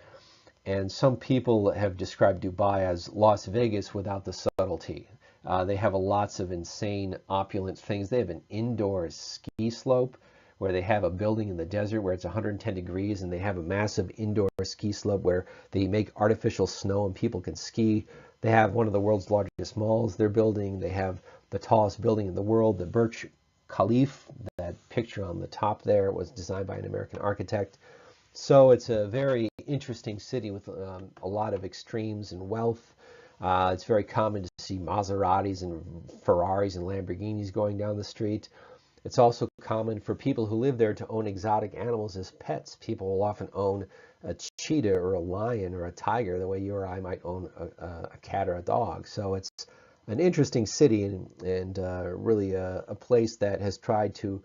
And some people have described Dubai as Las Vegas without the subtlety. They have lots of insane, opulent things. They have an indoor ski slope where they have a building in the desert where it's 110 degrees, and they have a massive indoor ski slope where they make artificial snow and people can ski. They have one of the world's largest malls they're building. They have the tallest building in the world, the Burj Khalifa. That picture on the top there was designed by an American architect. So it's a very interesting city with a lot of extremes and wealth. It's very common to see Maseratis and Ferraris and Lamborghinis going down the street. It's also common for people who live there to own exotic animals as pets. People will often own a cheetah or a lion or a tiger the way you or I might own a cat or a dog. So it's an interesting city and really a place that has tried to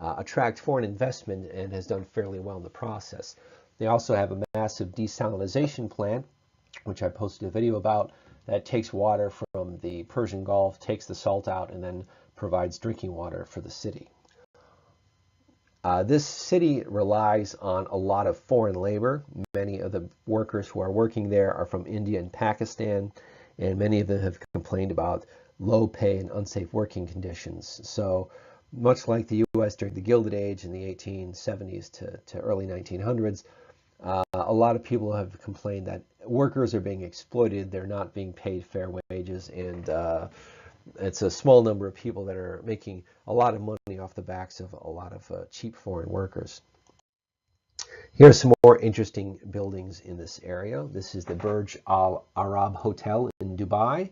attract foreign investment and has done fairly well in the process. They also have a massive desalination plant, which I posted a video about, that takes water from the Persian Gulf, takes the salt out, and then provides drinking water for the city. This city relies on a lot of foreign labor. Many of the workers who are working there are from India and Pakistan, and many of them have complained about low pay and unsafe working conditions. So much like the U.S. during the Gilded Age in the 1870s to early 1900s, a lot of people have complained that workers are being exploited, they're not being paid fair wages, and it's a small number of people that are making a lot of money off the backs of a lot of cheap foreign workers. Here are some more interesting buildings in this area. This is the Burj Al Arab Hotel in Dubai.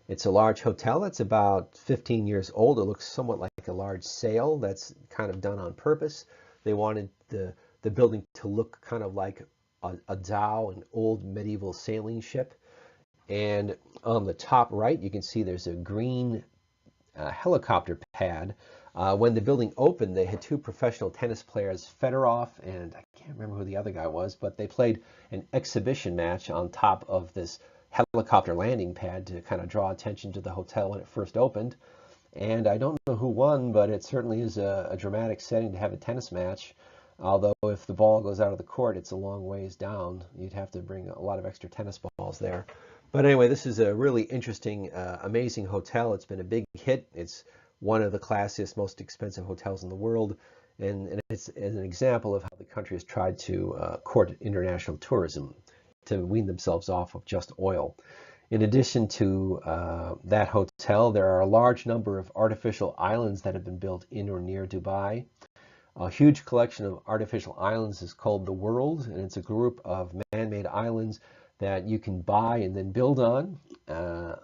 It's a large hotel. It's about 15 years old. It looks somewhat like a large sail. That's kind of done on purpose. They wanted the building to look kind of like a dhow, an old medieval sailing ship. And on the top right, you can see there's a green helicopter pad. When the building opened, they had two professional tennis players, Fedorov and I can't remember who the other guy was, but they played an exhibition match on top of this helicopter landing pad to kind of draw attention to the hotel when it first opened. And I don't know who won, but it certainly is a dramatic setting to have a tennis match. Although if the ball goes out of the court, it's a long ways down. You'd have to bring a lot of extra tennis balls there. But anyway, this is a really interesting, amazing hotel. It's been a big hit. It's one of the classiest, most expensive hotels in the world. And it's an example of how the country has tried to court international tourism to wean themselves off of just oil. In addition to that hotel, there are a large number of artificial islands that have been built in or near Dubai. A huge collection of artificial islands is called the World, and it's a group of man-made islands that you can buy and then build on.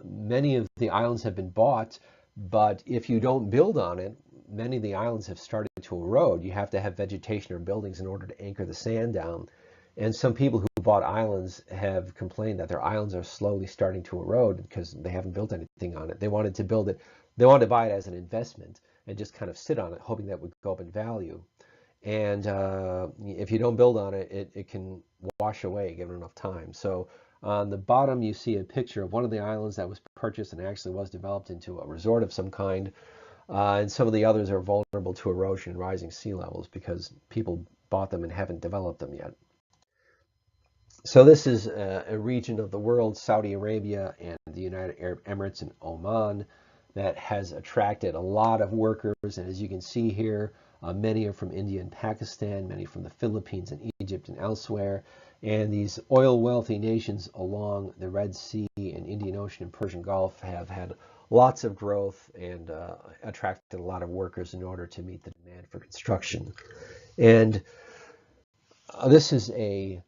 Many of the islands have been bought, but if you don't build on it, many of the islands have started to erode. You have to have vegetation or buildings in order to anchor the sand down. And some people who bought islands have complained that their islands are slowly starting to erode because they haven't built anything on it. They wanted to build it, they wanted to buy it as an investment and just kind of sit on it, hoping that it would go up in value. And if you don't build on it, it can wash away given enough time. So on the bottom, you see a picture of one of the islands that was purchased and actually was developed into a resort of some kind. And some of the others are vulnerable to erosion and rising sea levels because people bought them and haven't developed them yet. So this is a region of the world, Saudi Arabia and the United Arab Emirates and Oman, that has attracted a lot of workers. And as you can see here, many are from India and Pakistan, many from the Philippines and Egypt and elsewhere. And these oil-wealthy nations along the Red Sea and Indian Ocean and Persian Gulf have had lots of growth and attracted a lot of workers in order to meet the demand for construction. And this is a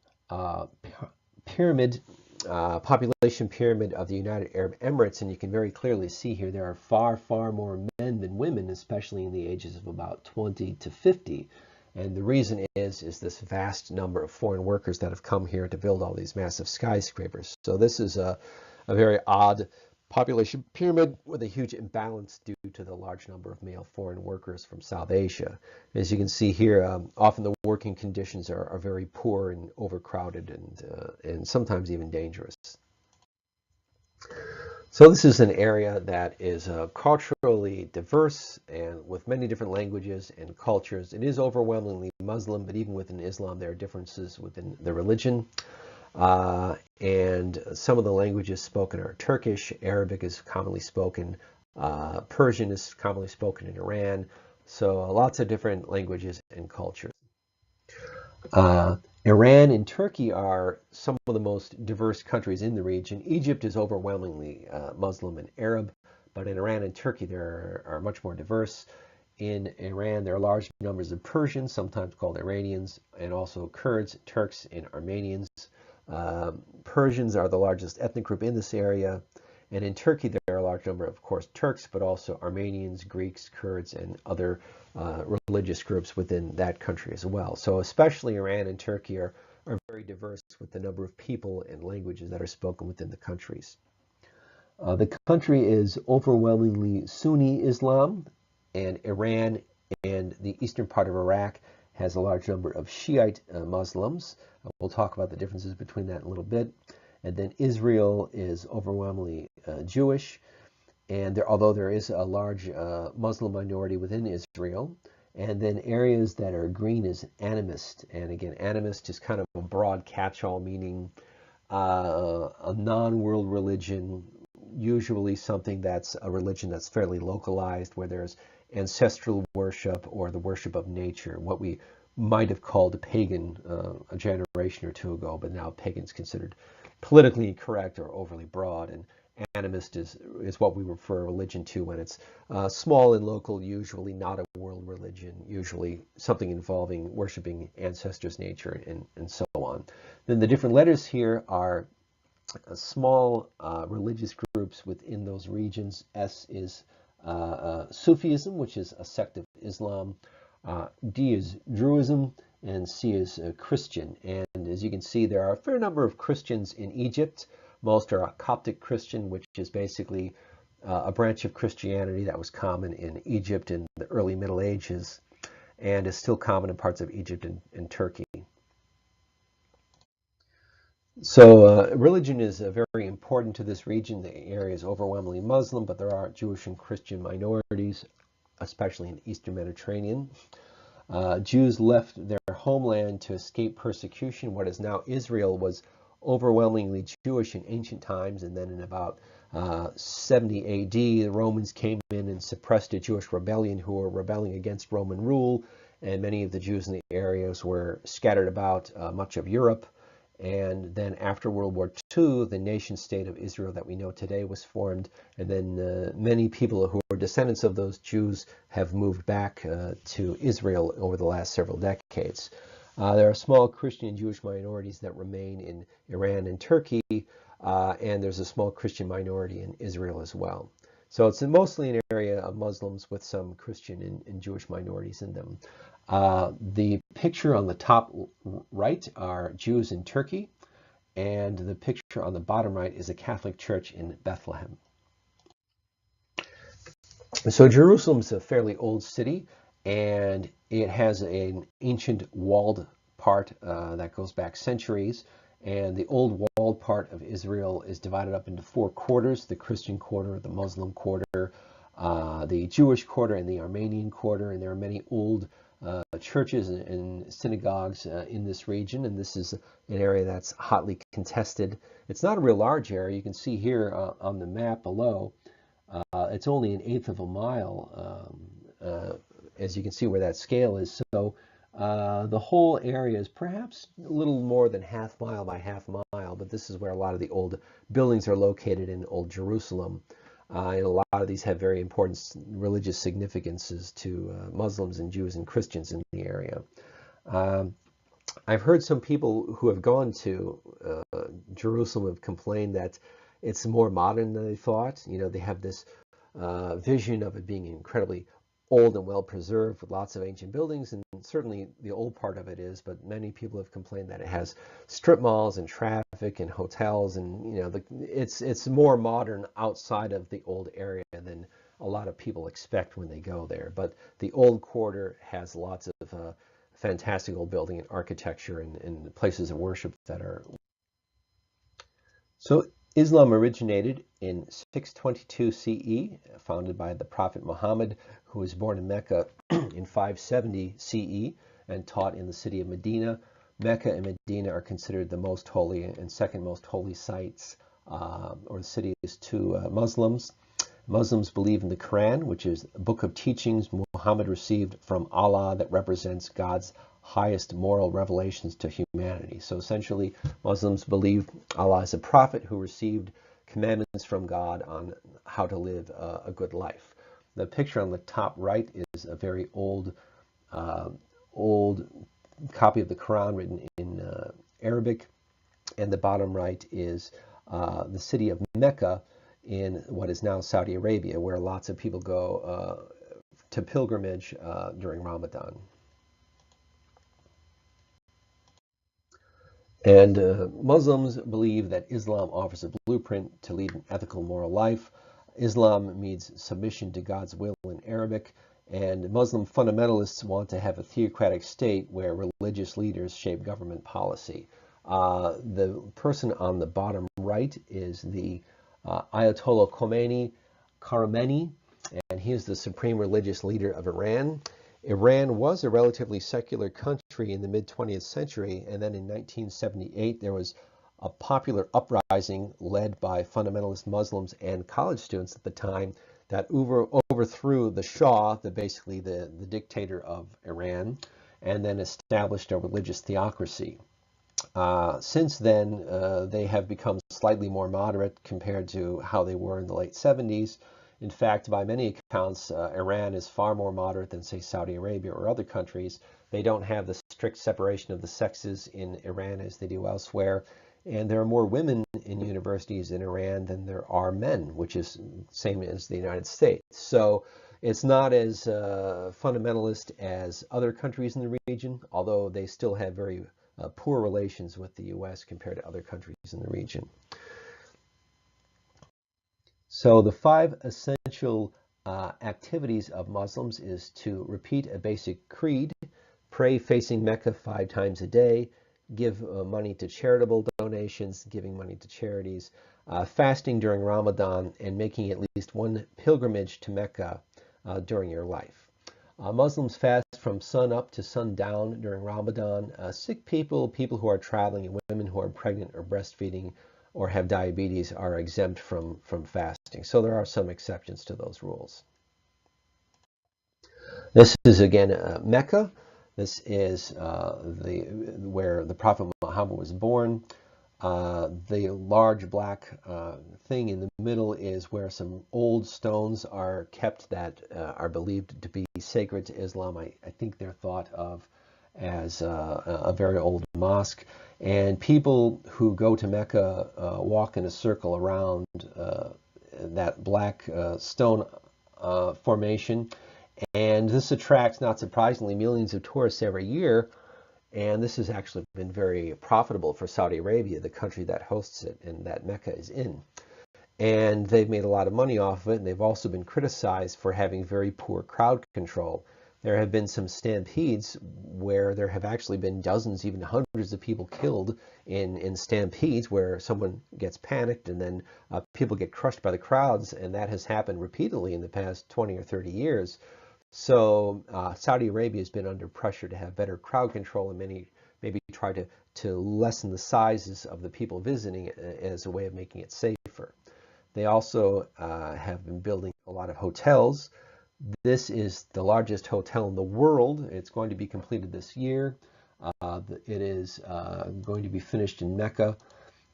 pyramid, population pyramid of the United Arab Emirates, and you can very clearly see here there are far, far more men than women, especially in the ages of about 20 to 50. And the reason is this vast number of foreign workers that have come here to build all these massive skyscrapers. So this is a very odd population pyramid with a huge imbalance due to the large number of male foreign workers from South Asia. As you can see here, often the working conditions are very poor and overcrowded and sometimes even dangerous. So this is an area that is culturally diverse and with many different languages and cultures. It is overwhelmingly Muslim, but even within Islam there are differences within the religion. And some of the languages spoken are Turkish, Arabic is commonly spoken, Persian is commonly spoken in Iran. So lots of different languages and cultures. Iran and Turkey are some of the most diverse countries in the region. Egypt is overwhelmingly Muslim and Arab, but in Iran and Turkey there are much more diverse. In Iran there are large numbers of Persians, sometimes called Iranians, and also Kurds, Turks, and Armenians. Persians are the largest ethnic group in this area. And in Turkey, there are a large number, of course, Turks, but also Armenians, Greeks, Kurds, and other religious groups within that country as well. So especially Iran and Turkey are very diverse with the number of people and languages that are spoken within the countries. The country is overwhelmingly Sunni Islam, and Iran and the eastern part of Iraq has a large number of Shiite Muslims. We'll talk about the differences between that in a little bit. And then Israel is overwhelmingly Jewish, and although there is a large Muslim minority within Israel. And then areas that are green is animist. And again, animist is kind of a broad catch-all, meaning a non-world religion, usually something that's a religion that's fairly localized, where there's ancestral worship or the worship of nature, what we might have called a pagan a generation or two ago, but now pagan's considered politically correct or overly broad, and animist is what we refer religion to when it's small and local, usually not a world religion, usually something involving worshiping ancestors, nature, and so on. Then the different letters here are small religious groups within those regions. S is Sufism, which is a sect of Islam. D is Druidism, and C is Christian. And as you can see, there are a fair number of Christians in Egypt. Most are Coptic Christian, which is basically a branch of Christianity that was common in Egypt in the early Middle Ages and is still common in parts of Egypt and Turkey. So religion is very important to this region. The area is overwhelmingly Muslim, but there are Jewish and Christian minorities, especially in the Eastern Mediterranean. Jews left their homeland to escape persecution. What is now Israel was overwhelmingly Jewish in ancient times, and then in about 70 AD, the Romans came in and suppressed a Jewish rebellion who were rebelling against Roman rule, and many of the Jews in the areas were scattered about much of Europe. And then after World War II, the nation state of Israel that we know today was formed. And then many people who are descendants of those Jews have moved back to Israel over the last several decades. There are small Christian and Jewish minorities that remain in Iran and Turkey, and there's a small Christian minority in Israel as well. So it's mostly an area of Muslims with some Christian and Jewish minorities in them. The picture on the top right are Jews in Turkey, and the picture on the bottom right is a Catholic church in Bethlehem. So Jerusalem's a fairly old city, and it has an ancient walled part that goes back centuries. And the old walled part of Israel is divided up into four quarters: the Christian quarter, the Muslim quarter, the Jewish quarter, and the Armenian quarter. And there are many old churches and synagogues in this region, and this is an area that's hotly contested. It's not a real large area. You can see here on the map below, it's only 1/8 of a mile, as you can see where that scale is. So The whole area is perhaps a little more than half mile by half mile, but this is where a lot of the old buildings are located in Old Jerusalem. And a lot of these have very important religious significances to Muslims and Jews and Christians in the area. Um, I've heard some people who have gone to Jerusalem have complained that it's more modern than they thought. You know, they have this vision of it being incredibly old and well preserved with lots of ancient buildings, and certainly the old part of it is, but many people have complained that it has strip malls and traffic and hotels, and you know, it's more modern outside of the old area than a lot of people expect when they go there. But the old quarter has lots of fantastic old building and architecture and places of worship that are. So Islam originated in 622 CE, founded by the Prophet Muhammad, who was born in Mecca in 570 CE and taught in the city of Medina. Mecca and Medina are considered the most holy and second most holy sites or cities to Muslims. Muslims believe in the Quran, which is a book of teachings Muhammad received from Allah that represents God's highest moral revelations to humanity. So essentially, Muslims believe Allah is a prophet who received commandments from God on how to live a good life. The picture on the top right is a very old copy of the Quran written in Arabic, and the bottom right is the city of Mecca in what is now Saudi Arabia, where lots of people go to pilgrimage during Ramadan. And Muslims believe that Islam offers a blueprint to lead an ethical, moral life. Islam means submission to God's will in Arabic, and Muslim fundamentalists want to have a theocratic state where religious leaders shape government policy. The person on the bottom right is the Ayatollah Khamenei, and he is the supreme religious leader of Iran. Iran was a relatively secular country in the mid-20th century, and then in 1978 there was a popular uprising led by fundamentalist Muslims and college students at the time that overthrew the Shah, basically the dictator of Iran, and then established a religious theocracy. Since then, they have become slightly more moderate compared to how they were in the late 70s. In fact, by many accounts, Iran is far more moderate than, say, Saudi Arabia or other countries. They don't have the strict separation of the sexes in Iran as they do elsewhere. And there are more women in universities in Iran than there are men, which is the same as the United States. So it's not as fundamentalist as other countries in the region, although they still have very poor relations with the U.S. compared to other countries in the region. So the 5 essential activities of Muslims is to repeat a basic creed, pray facing Mecca 5 times a day, give money to charitable donations, giving money to charities, fasting during Ramadan, and making at least one pilgrimage to Mecca during your life. Muslims fast from sun up to sundown during Ramadan. Sick people, people who are traveling, and women who are pregnant or breastfeeding or have diabetes are exempt from fasting. So there are some exceptions to those rules. This is again Mecca. This is where the Prophet Muhammad was born. The large black thing in the middle is where some old stones are kept that are believed to be sacred to Islam. I think they're thought of as a very old mosque. And people who go to Mecca walk in a circle around that black stone formation. And this attracts, not surprisingly, millions of tourists every year. And this has actually been very profitable for Saudi Arabia, the country that hosts it and that Mecca is in. And they've made a lot of money off of it, and they've also been criticized for having very poor crowd control. There have been some stampedes where there have actually been dozens, even hundreds of people killed in stampedes where someone gets panicked and then people get crushed by the crowds, and that has happened repeatedly in the past 20 or 30 years. So Saudi Arabia has been under pressure to have better crowd control, and many maybe try to lessen the sizes of the people visiting as a way of making it safer. They also have been building a lot of hotels. This is the largest hotel in the world. It's going to be completed this year. It is going to be finished in Mecca,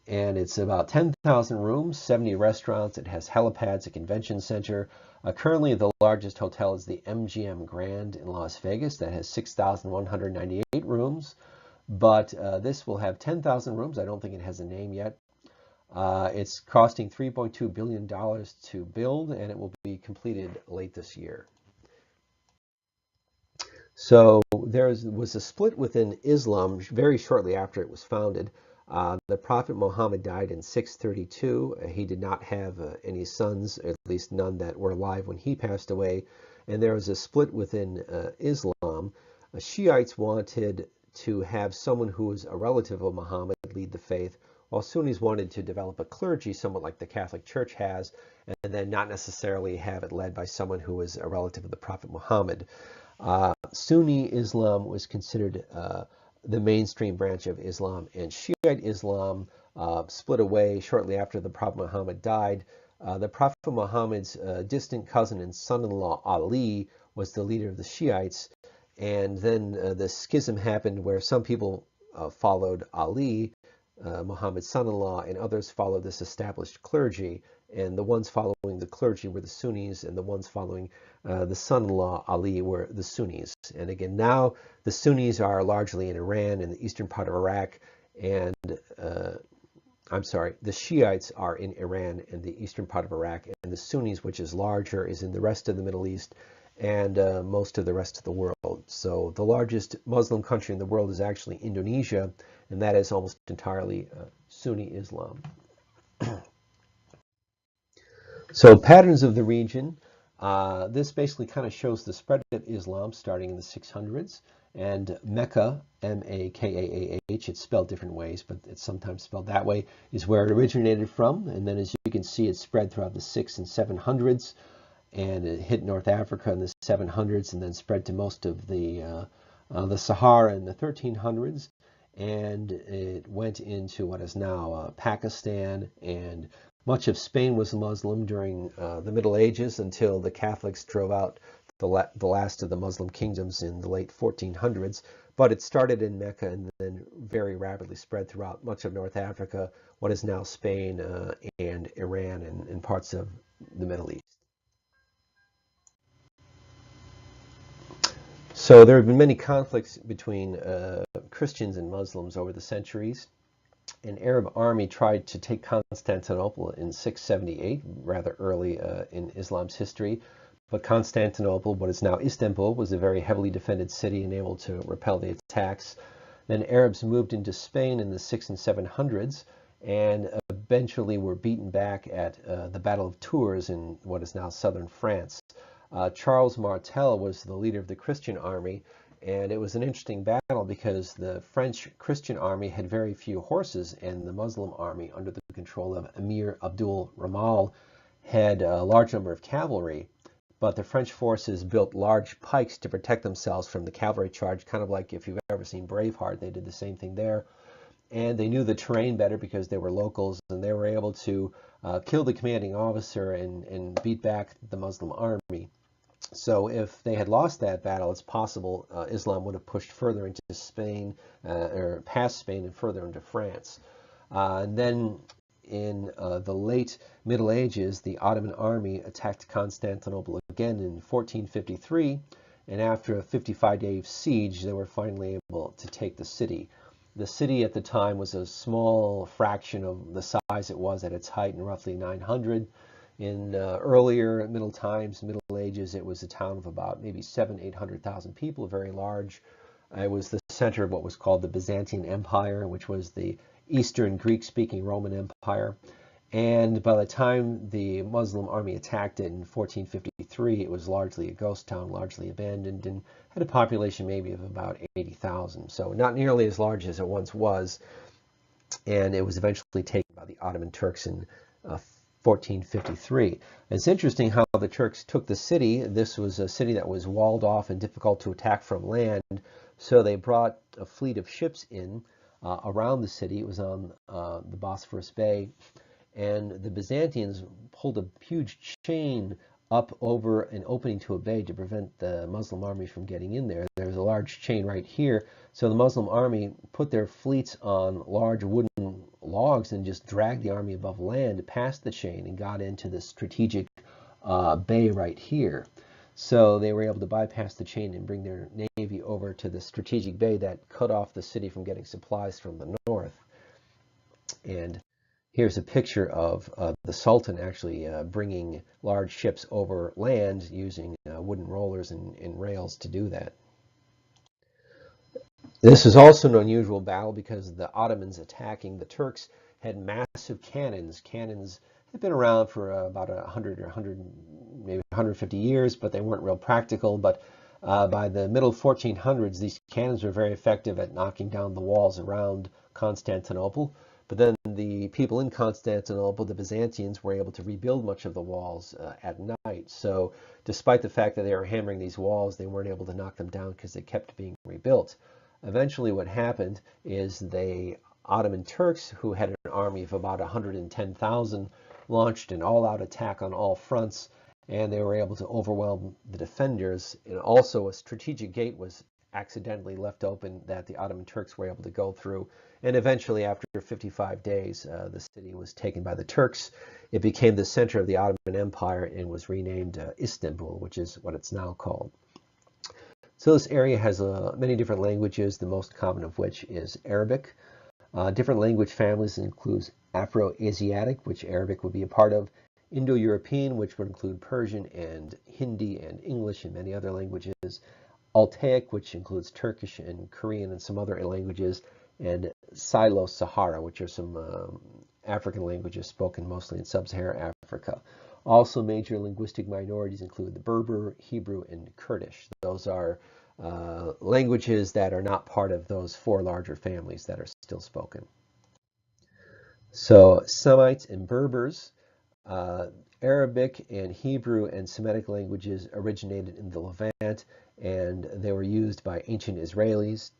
and it's about 10,000 rooms, 70 restaurants. It has helipads, a convention center. Currently, the largest hotel is the MGM Grand in Las Vegas that has 6,198 rooms, but this will have 10,000 rooms. I don't think it has a name yet. It's costing $3.2 billion to build, and it will be completed late this year. So there was a split within Islam very shortly after it was founded. The Prophet Muhammad died in 632. He did not have any sons, at least none that were alive when he passed away. And there was a split within Islam. Shiites wanted to have someone who was a relative of Muhammad lead the faith, while Sunnis wanted to develop a clergy, somewhat like the Catholic Church has, and then not necessarily have it led by someone who was a relative of the Prophet Muhammad. Sunni Islam was considered the mainstream branch of Islam, and Shiite Islam split away shortly after the Prophet Muhammad died. The Prophet Muhammad's distant cousin and son-in-law Ali was the leader of the Shiites, and then the schism happened where some people followed Ali, Muhammad's son-in-law, and others followed this established clergy. And the ones following the clergy were the Sunnis, and the ones following the son-in-law Ali were the Sunnis. And again, now the Sunnis are largely in Iran and the eastern part of Iraq, and I'm sorry, the Shiites are in Iran and the eastern part of Iraq, and the Sunnis, which is larger, is in the rest of the Middle East and most of the rest of the world. So the largest Muslim country in the world is actually Indonesia, and that is almost entirely Sunni Islam. So patterns of the region. This basically kind of shows the spread of Islam starting in the 600s. And Mecca, M-A-K-A-A-H, it's spelled different ways, but it's sometimes spelled that way, is where it originated from. And then as you can see, it spread throughout the 600s and 700s. And it hit North Africa in the 700s and then spread to most of the Sahara in the 1300s. And it went into what is now Pakistan, and much of Spain was Muslim during the Middle Ages until the Catholics drove out the last of the Muslim kingdoms in the late 1400s. But it started in Mecca and then very rapidly spread throughout much of North Africa, what is now Spain and Iran and parts of the Middle East. So there have been many conflicts between Christians and Muslims over the centuries. An Arab army tried to take Constantinople in 678, rather early in Islam's history. But Constantinople, what is now Istanbul, was a very heavily defended city and able to repel the attacks. Then Arabs moved into Spain in the 600s and 700s and eventually were beaten back at the Battle of Tours in what is now southern France. Charles Martel was the leader of the Christian army, and it was an interesting battle because the French Christian army had very few horses, and the Muslim army, under the control of Emir Abdul Ramal, had a large number of cavalry. But the French forces built large pikes to protect themselves from the cavalry charge, kind of like if you've ever seen Braveheart, they did the same thing there. And they knew the terrain better because they were locals, and they were able to kill the commanding officer and beat back the Muslim army. So if they had lost that battle, it's possible Islam would have pushed further into Spain, or past Spain and further into France. And then in the late Middle Ages, the Ottoman army attacked Constantinople again in 1453, and after a 55-day siege, they were finally able to take the city. The city at the time was a small fraction of the size it was at its height in roughly 900. In earlier Middle Times, Middle Ages, it was a town of about maybe 800,000 people, very large. It was the center of what was called the Byzantine Empire, which was the Eastern Greek-speaking Roman Empire. And by the time the Muslim army attacked it in 1453, it was largely a ghost town, largely abandoned, and had a population maybe of about 80,000. So not nearly as large as it once was. And it was eventually taken by the Ottoman Turks in 1453. It's interesting how the Turks took the city. This was a city that was walled off and difficult to attack from land. So they brought a fleet of ships in around the city. It was on the Bosphorus Bay. And the Byzantines pulled a huge chain up over an opening to a bay to prevent the Muslim army from getting in there. There's a large chain right here. So the Muslim army put their fleets on large wooden logs and just dragged the army above land past the chain and got into the strategic bay right here. So they were able to bypass the chain and bring their navy over to the strategic bay that cut off the city from getting supplies from the north. And here's a picture of the Sultan actually bringing large ships over land using wooden rollers and rails to do that. This is also an unusual battle because the Ottomans attacking the Turks had massive cannons. Cannons had been around for about 100 or 100, maybe 150 years, but they weren't real practical. But by the middle 1400s, these cannons were very effective at knocking down the walls around Constantinople. But then the people in Constantinople, the Byzantines, were able to rebuild much of the walls at night. So despite the fact that they were hammering these walls, they weren't able to knock them down because they kept being rebuilt. Eventually what happened is the Ottoman Turks, who had an army of about 110,000, launched an all-out attack on all fronts, and they were able to overwhelm the defenders. And also a strategic gate was accidentally left open that the Ottoman Turks were able to go through. And eventually, after 55 days, the city was taken by the Turks. It became the center of the Ottoman Empire and was renamed Istanbul, which is what it's now called. So this area has many different languages, the most common of which is Arabic. Different language families include Afro-Asiatic, which Arabic would be a part of, Indo-European, which would include Persian and Hindi and English and many other languages, Altaic, which includes Turkish and Korean and some other languages, and Silo-Sahara, which are some African languages spoken mostly in sub-Saharan Africa. Also, major linguistic minorities include the Berber, Hebrew, and Kurdish. Those are languages that are not part of those four larger families that are still spoken. So, Semites and Berbers, Arabic and Hebrew and Semitic languages originated in the Levant, and they were used by ancient Israelis.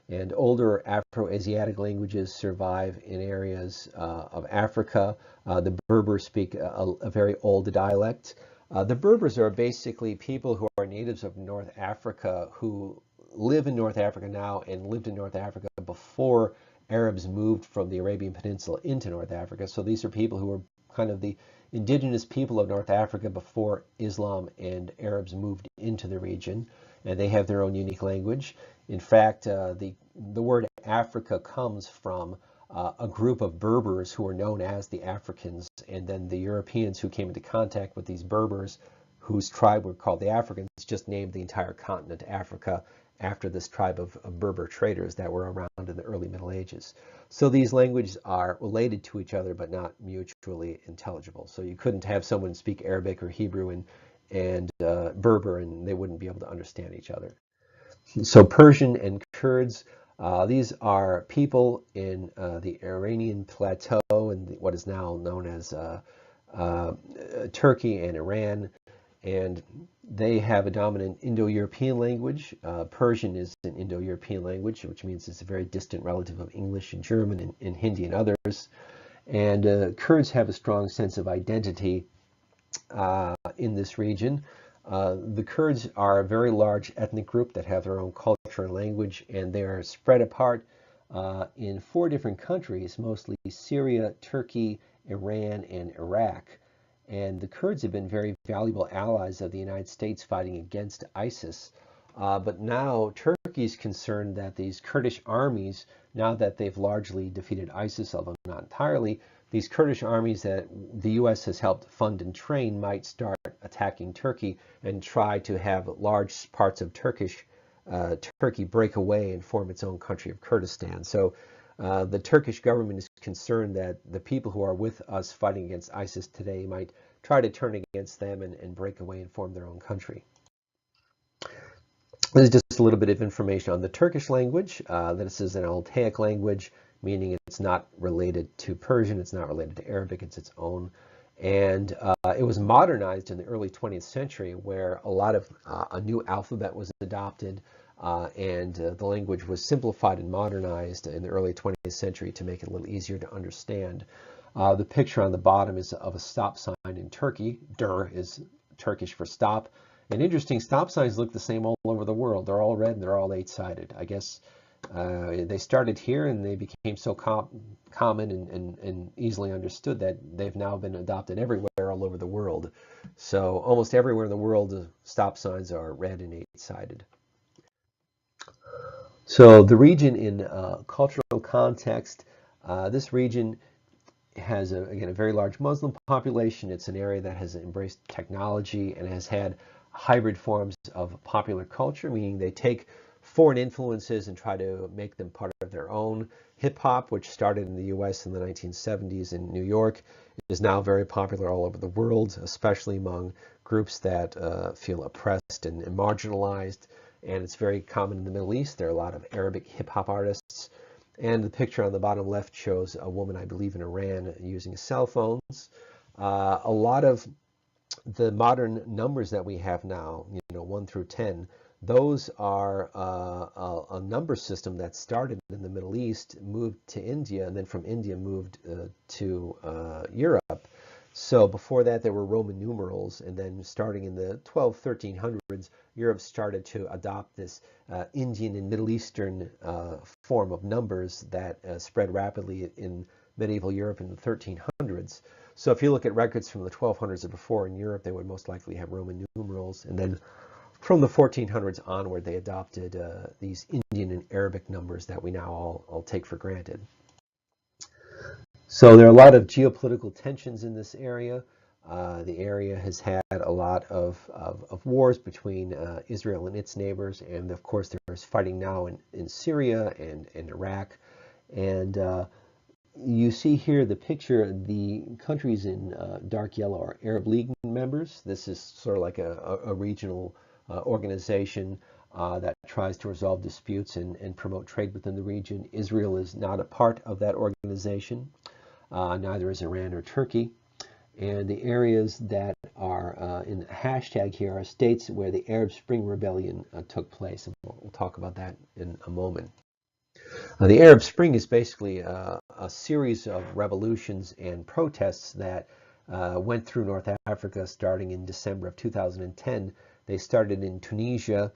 And older Afro-Asiatic languages survive in areas of Africa. The Berbers speak a very old dialect. The Berbers are basically people who are natives of North Africa who live in North Africa now and lived in North Africa before Arabs moved from the Arabian Peninsula into North Africa. So these are people who were kind of the indigenous people of North Africa before Islam and Arabs moved into the region, and they have their own unique language. In fact, the word Africa comes from a group of Berbers who are known as the Africans, and then the Europeans who came into contact with these Berbers, whose tribe were called the Africans, just named the entire continent Africa after this tribe of Berber traders that were around in the early Middle Ages. So these languages are related to each other but not mutually intelligible. So you couldn't have someone speak Arabic or Hebrew and Berber and they wouldn't be able to understand each other. So Persian and Kurds, these are people in the Iranian plateau and what is now known as Turkey and Iran, and they have a dominant Indo-European language. Persian is an Indo-European language, which means it's a very distant relative of English and German and Hindi and others. And Kurds have a strong sense of identity in this region. The Kurds are a very large ethnic group that have their own culture and language, and they are spread apart in 4 different countries, mostly Syria, Turkey, Iran, and Iraq. And the Kurds have been very valuable allies of the United States fighting against ISIS. But now Turkey is concerned that these Kurdish armies, now that they've largely defeated ISIS, although not entirely, these Kurdish armies that the U.S. has helped fund and train might start attacking Turkey and try to have large parts of Turkey break away and form its own country of Kurdistan. So the Turkish government is concerned that the people who are with us fighting against ISIS today might try to turn against them and break away and form their own country. This is just a little bit of information on the Turkish language. This is an Altaic language, meaning it's not related to Persian, it's not related to Arabic, it's its own. And it was modernized in the early 20th century where a lot of a new alphabet was adopted and the language was simplified and modernized in the early 20th century to make it a little easier to understand. The picture on the bottom is of a stop sign in Turkey. Dur is Turkish for stop. And interesting, stop signs look the same all over the world. They're all red and they're all 8-sided. I guess they started here and they became so common and easily understood that they've now been adopted everywhere all over the world. So almost everywhere in the world, stop signs are red and 8-sided. So the region in cultural context, this region has, again, a very large Muslim population. It's an area that has embraced technology and has had hybrid forms of popular culture, meaning they take foreign influences and try to make them part of their own. Hip hop, which started in the US in the 1970s in New York, is now very popular all over the world, especially among groups that feel oppressed and marginalized. And it's very common in the Middle East. There are a lot of Arabic hip hop artists. And the picture on the bottom left shows a woman, I believe, in Iran using cell phones. A lot of the modern numbers that we have now, 1 through 10, those are a number system that started in the Middle East, moved to India, and then from India moved to Europe. So before that, there were Roman numerals, and then starting in the 1300s, Europe started to adopt this Indian and Middle Eastern form of numbers that spread rapidly in medieval Europe in the 1300s. So if you look at records from the 1200s or before in Europe, they would most likely have Roman numerals. And then from the 1400s onward, they adopted these Indian and Arabic numbers that we now all take for granted. So there are a lot of geopolitical tensions in this area. The area has had a lot of wars between Israel and its neighbors, and of course there's fighting now in Syria and Iraq. And you see here the picture. The countries in dark yellow are Arab League members. This is sort of like a regional organization that tries to resolve disputes and promote trade within the region. Israel is not a part of that organization. Neither is Iran or Turkey. And the areas that are in the hashtag here are states where the Arab Spring Rebellion took place. And we'll talk about that in a moment. The Arab Spring is basically a series of revolutions and protests that went through North Africa starting in December of 2010. They started in Tunisia.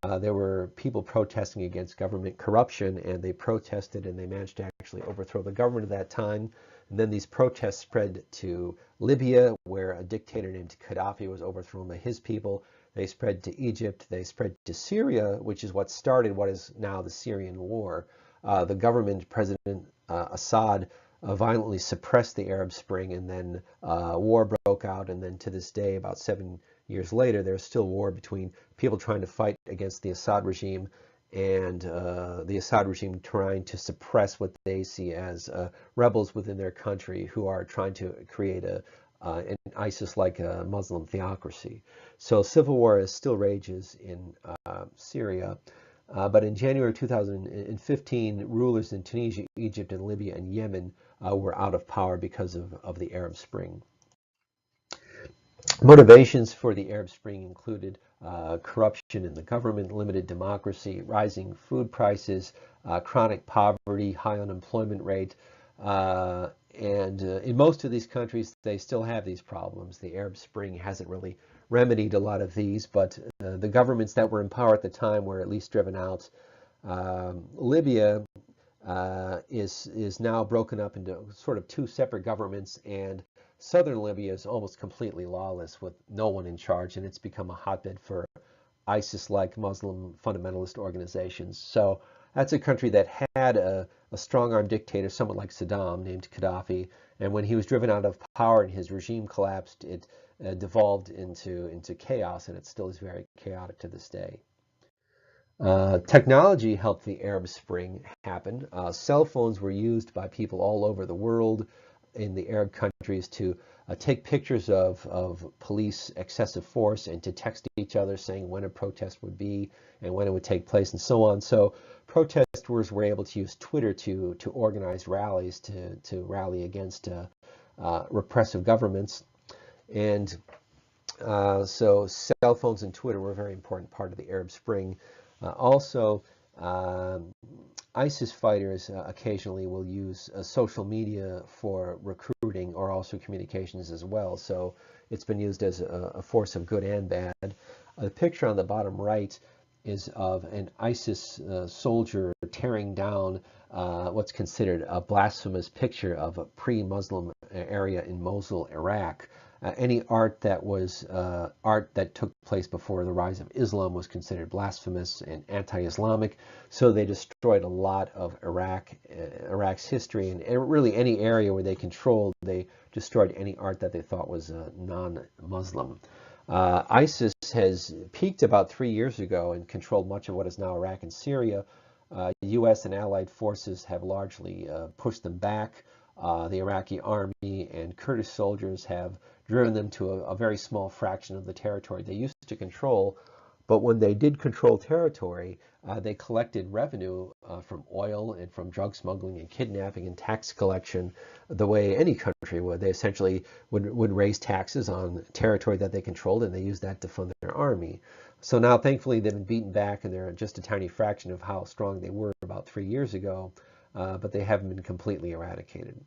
There were people protesting against government corruption, and they protested and they managed to actually overthrow the government at that time. And then these protests spread to Libya, where a dictator named Gaddafi was overthrown by his people. They spread to Egypt. They spread to Syria, which is what started what is now the Syrian war. The government, President Assad, violently suppressed the Arab Spring, and then war broke out. And then to this day, about 7 years later, there's still war between people trying to fight against the Assad regime and the Assad regime trying to suppress what they see as rebels within their country who are trying to create an ISIS-like Muslim theocracy. So civil war still rages in Syria. But in January 2015, rulers in Tunisia, Egypt, and Libya and Yemen were out of power because of the Arab Spring. Motivations for the Arab Spring included corruption in the government, limited democracy, rising food prices, chronic poverty, high unemployment rate. And in most of these countries, they still have these problems. The Arab Spring hasn't really remedied a lot of these, but the governments that were in power at the time were at least driven out. Libya is now broken up into sort of two separate governments, and southern Libya is almost completely lawless with no one in charge, and it's become a hotbed for ISIS-like Muslim fundamentalist organizations. So that's a country that had a strong-arm dictator, someone like Saddam, named Gaddafi, and when he was driven out of power and his regime collapsed, it devolved into chaos, and it still is very chaotic to this day. Technology helped the Arab Spring happen. Cell phones were used by people all over the world in the Arab countries to take pictures of police excessive force and to text each other saying when a protest would be and when it would take place and so on. So protesters were able to use Twitter to organize rallies to rally against repressive governments. And so cell phones and Twitter were a very important part of the Arab Spring. Also, ISIS fighters occasionally will use social media for recruiting recruiting or also communications as well. So it's been used as a force of good and bad. The picture on the bottom right is of an ISIS soldier tearing down what's considered a blasphemous picture of a pre-Muslim area in Mosul, Iraq. Any art that was art that took place before the rise of Islam was considered blasphemous and anti-Islamic, so they destroyed a lot of Iraq's history, and really any area where they controlled, they destroyed any art that they thought was non-Muslim. ISIS has peaked about 3 years ago and controlled much of what is now Iraq and Syria. U.S. and allied forces have largely pushed them back. The Iraqi army and Kurdish soldiers have driven them to a very small fraction of the territory they used to control. But when they did control territory, they collected revenue from oil and from drug smuggling and kidnapping and tax collection the way any country would. They essentially would raise taxes on territory that they controlled, and they used that to fund their army. So now, thankfully, they've been beaten back, and they're just a tiny fraction of how strong they were about 3 years ago, but they haven't been completely eradicated.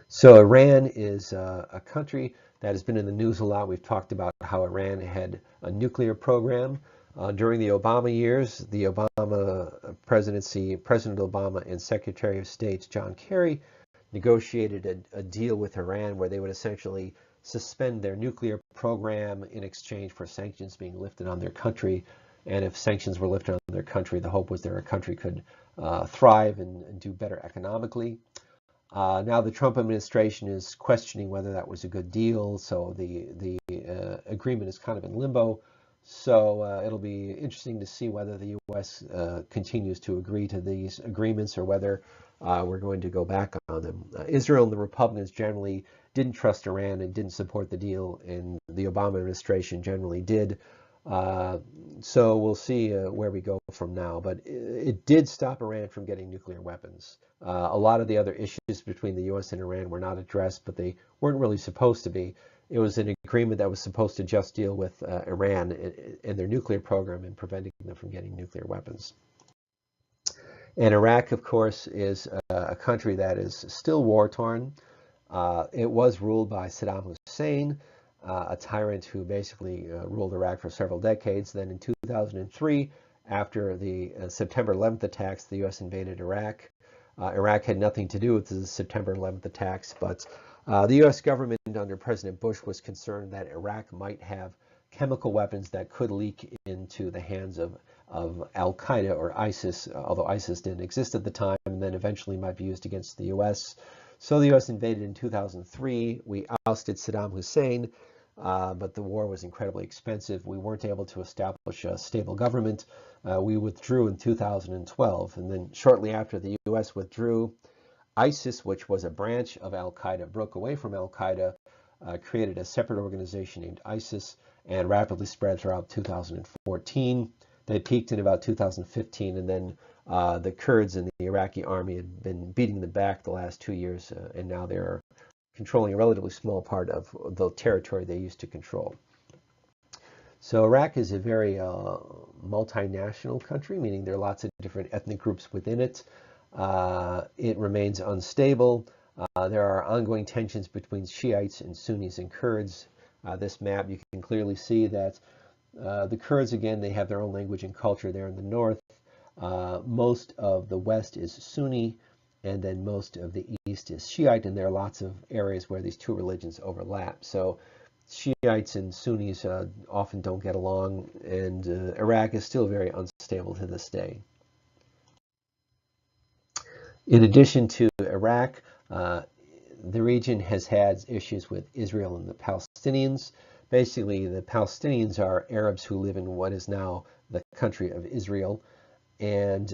So Iran is a country that has been in the news a lot. We've talked about how Iran had a nuclear program. During the Obama years, the Obama presidency, President Obama and Secretary of State John Kerry negotiated a deal with Iran where they would essentially suspend their nuclear program in exchange for sanctions being lifted on their country. And if sanctions were lifted on their country, the hope was their country could thrive and do better economically. Now the Trump administration is questioning whether that was a good deal, so the agreement is kind of in limbo. So it'll be interesting to see whether the U.S. Continues to agree to these agreements or whether we're going to go back on them. Israel and the Republicans generally didn't trust Iran and didn't support the deal, and the Obama administration generally did. So we'll see where we go from now. But it did stop Iran from getting nuclear weapons. A lot of the other issues between the U.S. and Iran were not addressed, but they weren't really supposed to be. It was an agreement that was supposed to just deal with Iran and their nuclear program and preventing them from getting nuclear weapons. And Iraq, of course, is a country that is still war-torn. It was ruled by Saddam Hussein, a tyrant who basically ruled Iraq for several decades. Then in 2003, after the September 11th attacks, the U.S. invaded Iraq. Iraq had nothing to do with the September 11th attacks, but the U.S. government under President Bush was concerned that Iraq might have chemical weapons that could leak into the hands of Al-Qaeda or ISIS, although ISIS didn't exist at the time, and then eventually might be used against the U.S. So the U.S. invaded in 2003. We ousted Saddam Hussein, but the war was incredibly expensive. We weren't able to establish a stable government. We withdrew in 2012, and then shortly after the U.S. withdrew, ISIS, which was a branch of Al-Qaeda, broke away from Al-Qaeda, created a separate organization named ISIS, and rapidly spread throughout 2014. They peaked in about 2015, and then the Kurds and the Iraqi army had been beating them back the last 2 years, and now they're controlling a relatively small part of the territory they used to control. So Iraq is a very multinational country, meaning there are lots of different ethnic groups within it. It remains unstable. There are ongoing tensions between Shiites and Sunnis and Kurds. This map, you can clearly see that the Kurds, again, they have their own language and culture there in the north. Most of the west is Sunni, and then most of the east is Shiite, and there are lots of areas where these two religions overlap. So Shiites and Sunnis often don't get along, and Iraq is still very unstable to this day. In addition to Iraq, the region has had issues with Israel and the Palestinians. Basically, the Palestinians are Arabs who live in what is now the country of Israel. And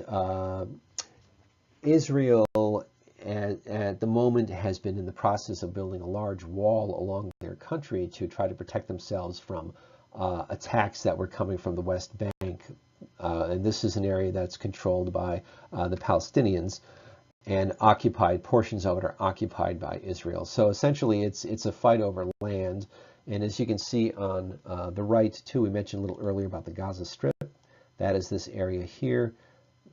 Israel, at the moment, has been in the process of building a large wall along their country to try to protect themselves from attacks that were coming from the West Bank. And this is an area that's controlled by the Palestinians, and occupied, portions of it are occupied by Israel. So essentially it's a fight over land. And as you can see on the right too, we mentioned a little earlier about the Gaza Strip. That is this area here.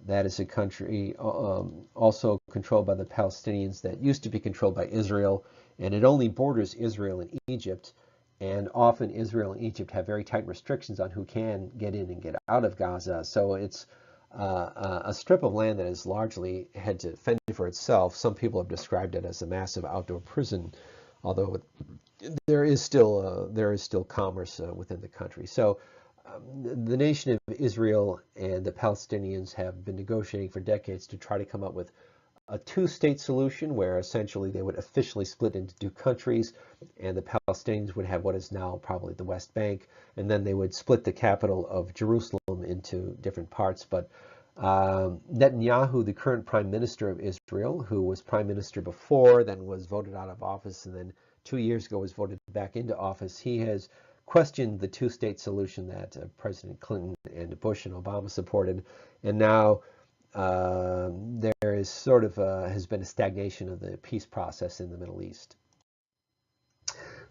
That is a country also controlled by the Palestinians that used to be controlled by Israel, and it only borders Israel and Egypt. And often Israel and Egypt have very tight restrictions on who can get in and get out of Gaza. So it's a strip of land that has largely had to fend for itself. Some people have described it as a massive outdoor prison, although there is still commerce within the country. So the nation of Israel and the Palestinians have been negotiating for decades to try to come up with a two-state solution where essentially they would officially split into two countries, and the Palestinians would have what is now probably the West Bank, and then they would split the capital of Jerusalem into different parts. But Netanyahu, the current prime minister of Israel, who was prime minister before, then was voted out of office, and then 2 years ago was voted back into office, he has questioned the two-state solution that President Clinton and Bush and Obama supported, and now there is sort of has been a stagnation of the peace process in the Middle East.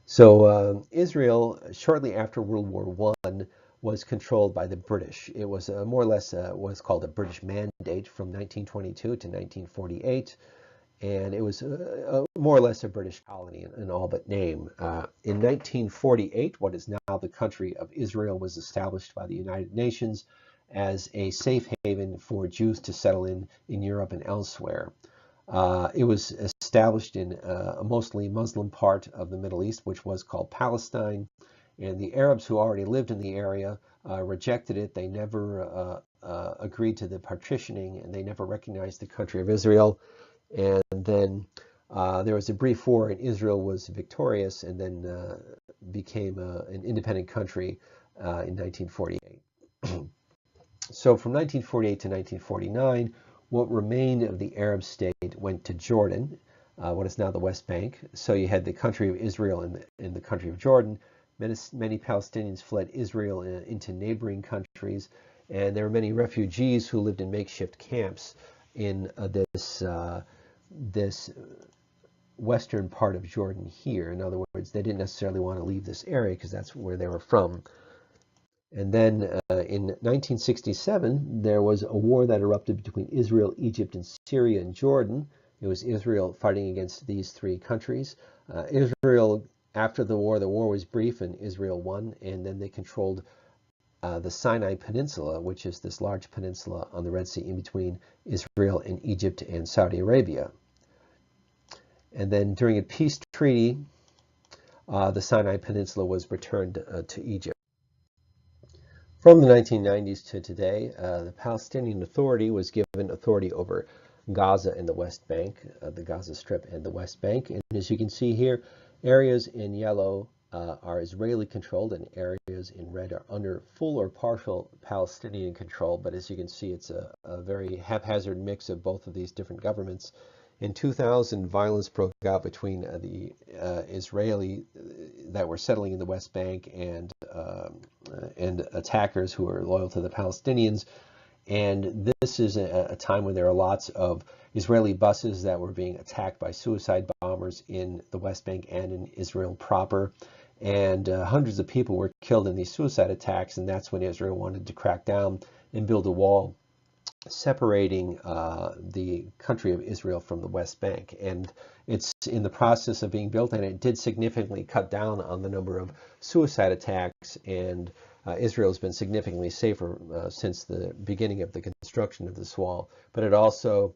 So Israel, shortly after World War I, was controlled by the British. It was more or less what's called a British Mandate from 1922 to 1948. And it was more or less a British colony in all but name. In 1948, what is now the country of Israel was established by the United Nations as a safe haven for Jews to settle in Europe and elsewhere. It was established in a mostly Muslim part of the Middle East, which was called Palestine, and the Arabs who already lived in the area rejected it. They never agreed to the partitioning, and they never recognized the country of Israel. And then there was a brief war, and Israel was victorious and then became an independent country in 1948. So from 1948 to 1949, what remained of the Arab state went to Jordan, what is now the West Bank. So you had the country of Israel and the country of Jordan. Many Palestinians fled Israel into neighboring countries, and there were many refugees who lived in makeshift camps in this western part of Jordan here. In other words, they didn't necessarily want to leave this area because that's where they were from. And then in 1967, there was a war that erupted between Israel, Egypt, and Syria and Jordan. It was Israel fighting against these three countries. Israel, after the war was brief and Israel won, and then they controlled the Sinai Peninsula, which is this large peninsula on the Red Sea in between Israel and Egypt and Saudi Arabia. And then during a peace treaty, the Sinai Peninsula was returned to Egypt. From the 1990s to today, the Palestinian Authority was given authority over Gaza and the West Bank, the Gaza Strip and the West Bank. And as you can see here, areas in yellow are Israeli controlled and areas in red are under full or partial Palestinian control. But as you can see, it's a very haphazard mix of both of these different governments. In 2000, violence broke out between the Israeli that were settling in the West Bank and attackers who are loyal to the Palestinians. And this is a time when there are lots of Israeli buses that were being attacked by suicide bombers in the West Bank and in Israel proper. And hundreds of people were killed in these suicide attacks. And that's when Israel wanted to crack down and build a wall separating the country of Israel from the West Bank. And it's in the process of being built, and it did significantly cut down on the number of suicide attacks, and Israel has been significantly safer since the beginning of the construction of this wall. But it also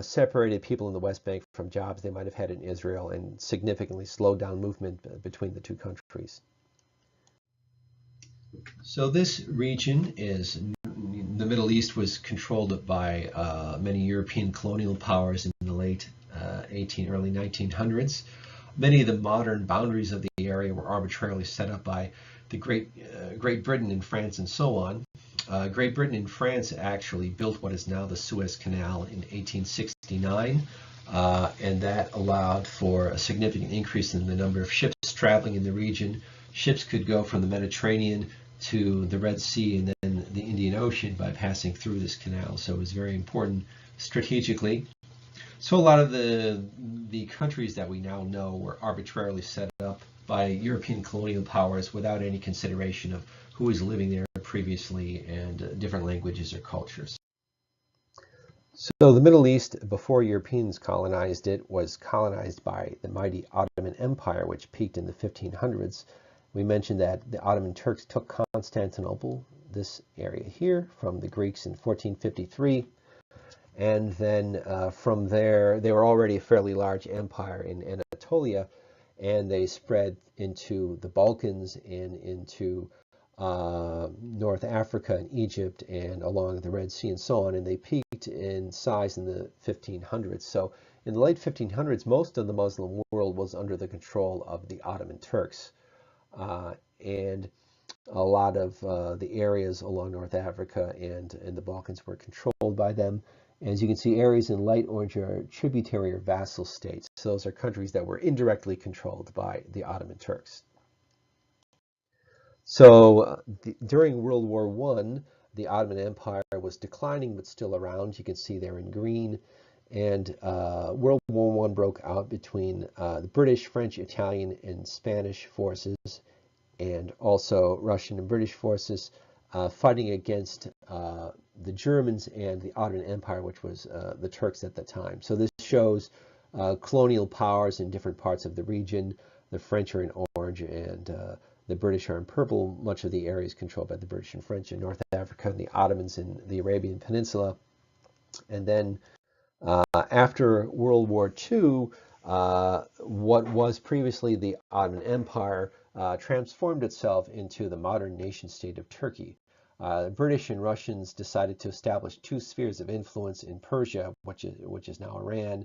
separated people in the West Bank from jobs they might have had in Israel and significantly slowed down movement between the two countries. So this region is, the Middle East was controlled by many European colonial powers in the late early 1900s. Many of the modern boundaries of the area were arbitrarily set up by the Great Britain and France and so on. Great Britain and France actually built what is now the Suez Canal in 1869, and that allowed for a significant increase in the number of ships traveling in the region. Ships could go from the Mediterranean to the Red Sea and then the Indian Ocean by passing through this canal. So it was very important strategically. So a lot of the countries that we now know were arbitrarily set up by European colonial powers without any consideration of who was living there previously and different languages or cultures. So the Middle East, before Europeans colonized it, was colonized by the mighty Ottoman Empire, which peaked in the 1500s. We mentioned that the Ottoman Turks took Constantinople, this area here, from the Greeks in 1453. And then from there, they were already a fairly large empire in Anatolia, and they spread into the Balkans and into North Africa and Egypt and along the Red Sea and so on, and they peaked in size in the 1500s. So in the late 1500s, most of the Muslim world was under the control of the Ottoman Turks. And a lot of the areas along North Africa and the Balkans were controlled by them. As you can see, areas in light orange are tributary or vassal states. So those are countries that were indirectly controlled by the Ottoman Turks. So during World War I, the Ottoman Empire was declining but still around. You can see there in green. And World War I broke out between the British, French, Italian, and Spanish forces, and also Russian and British forces fighting against the Germans and the Ottoman Empire, which was the Turks at the time. So this shows colonial powers in different parts of the region. The French are in orange and the British are in purple. Much of the area is controlled by the British and French in North Africa, and the Ottomans in the Arabian Peninsula. And then after World War II, what was previously the Ottoman Empire transformed itself into the modern nation state of Turkey. British and Russians decided to establish two spheres of influence in Persia, which is now Iran,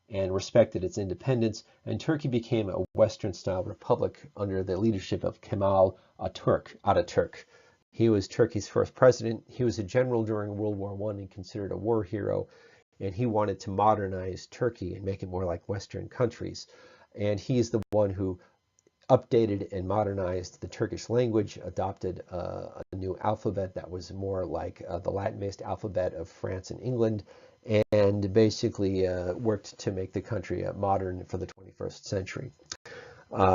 and respected its independence, and Turkey became a Western-style republic under the leadership of Kemal Ataturk. He was Turkey's first president. He was a general during World War I and considered a war hero, and he wanted to modernize Turkey and make it more like Western countries. And he's the one who updated and modernized the Turkish language, adopted a new alphabet that was more like the Latin-based alphabet of France and England, and basically worked to make the country modern for the 21st century.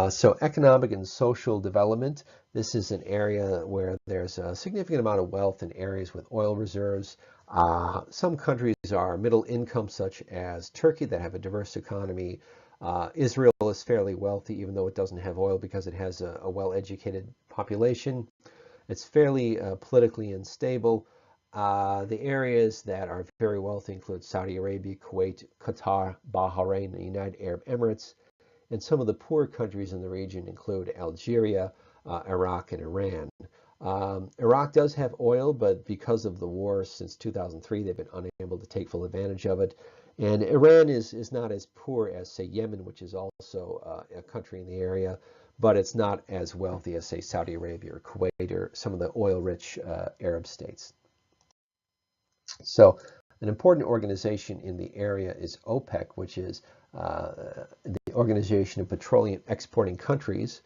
So economic and social development, this is an area where there's a significant amount of wealth in areas with oil reserves. Some countries are middle income, such as Turkey, that have a diverse economy. Israel is fairly wealthy, even though it doesn't have oil, because it has a well-educated population. It's fairly politically unstable. The areas that are very wealthy include Saudi Arabia, Kuwait, Qatar, Bahrain, the United Arab Emirates. And some of the poor countries in the region include Algeria, Iraq, and Iran. Iraq does have oil, but because of the war since 2003, they've been unable to take full advantage of it. And Iran is not as poor as, say, Yemen, which is also a country in the area, but it's not as wealthy as, say, Saudi Arabia or Kuwait or some of the oil-rich Arab states. So an important organization in the area is OPEC, which is the Organization of Petroleum Exporting Countries.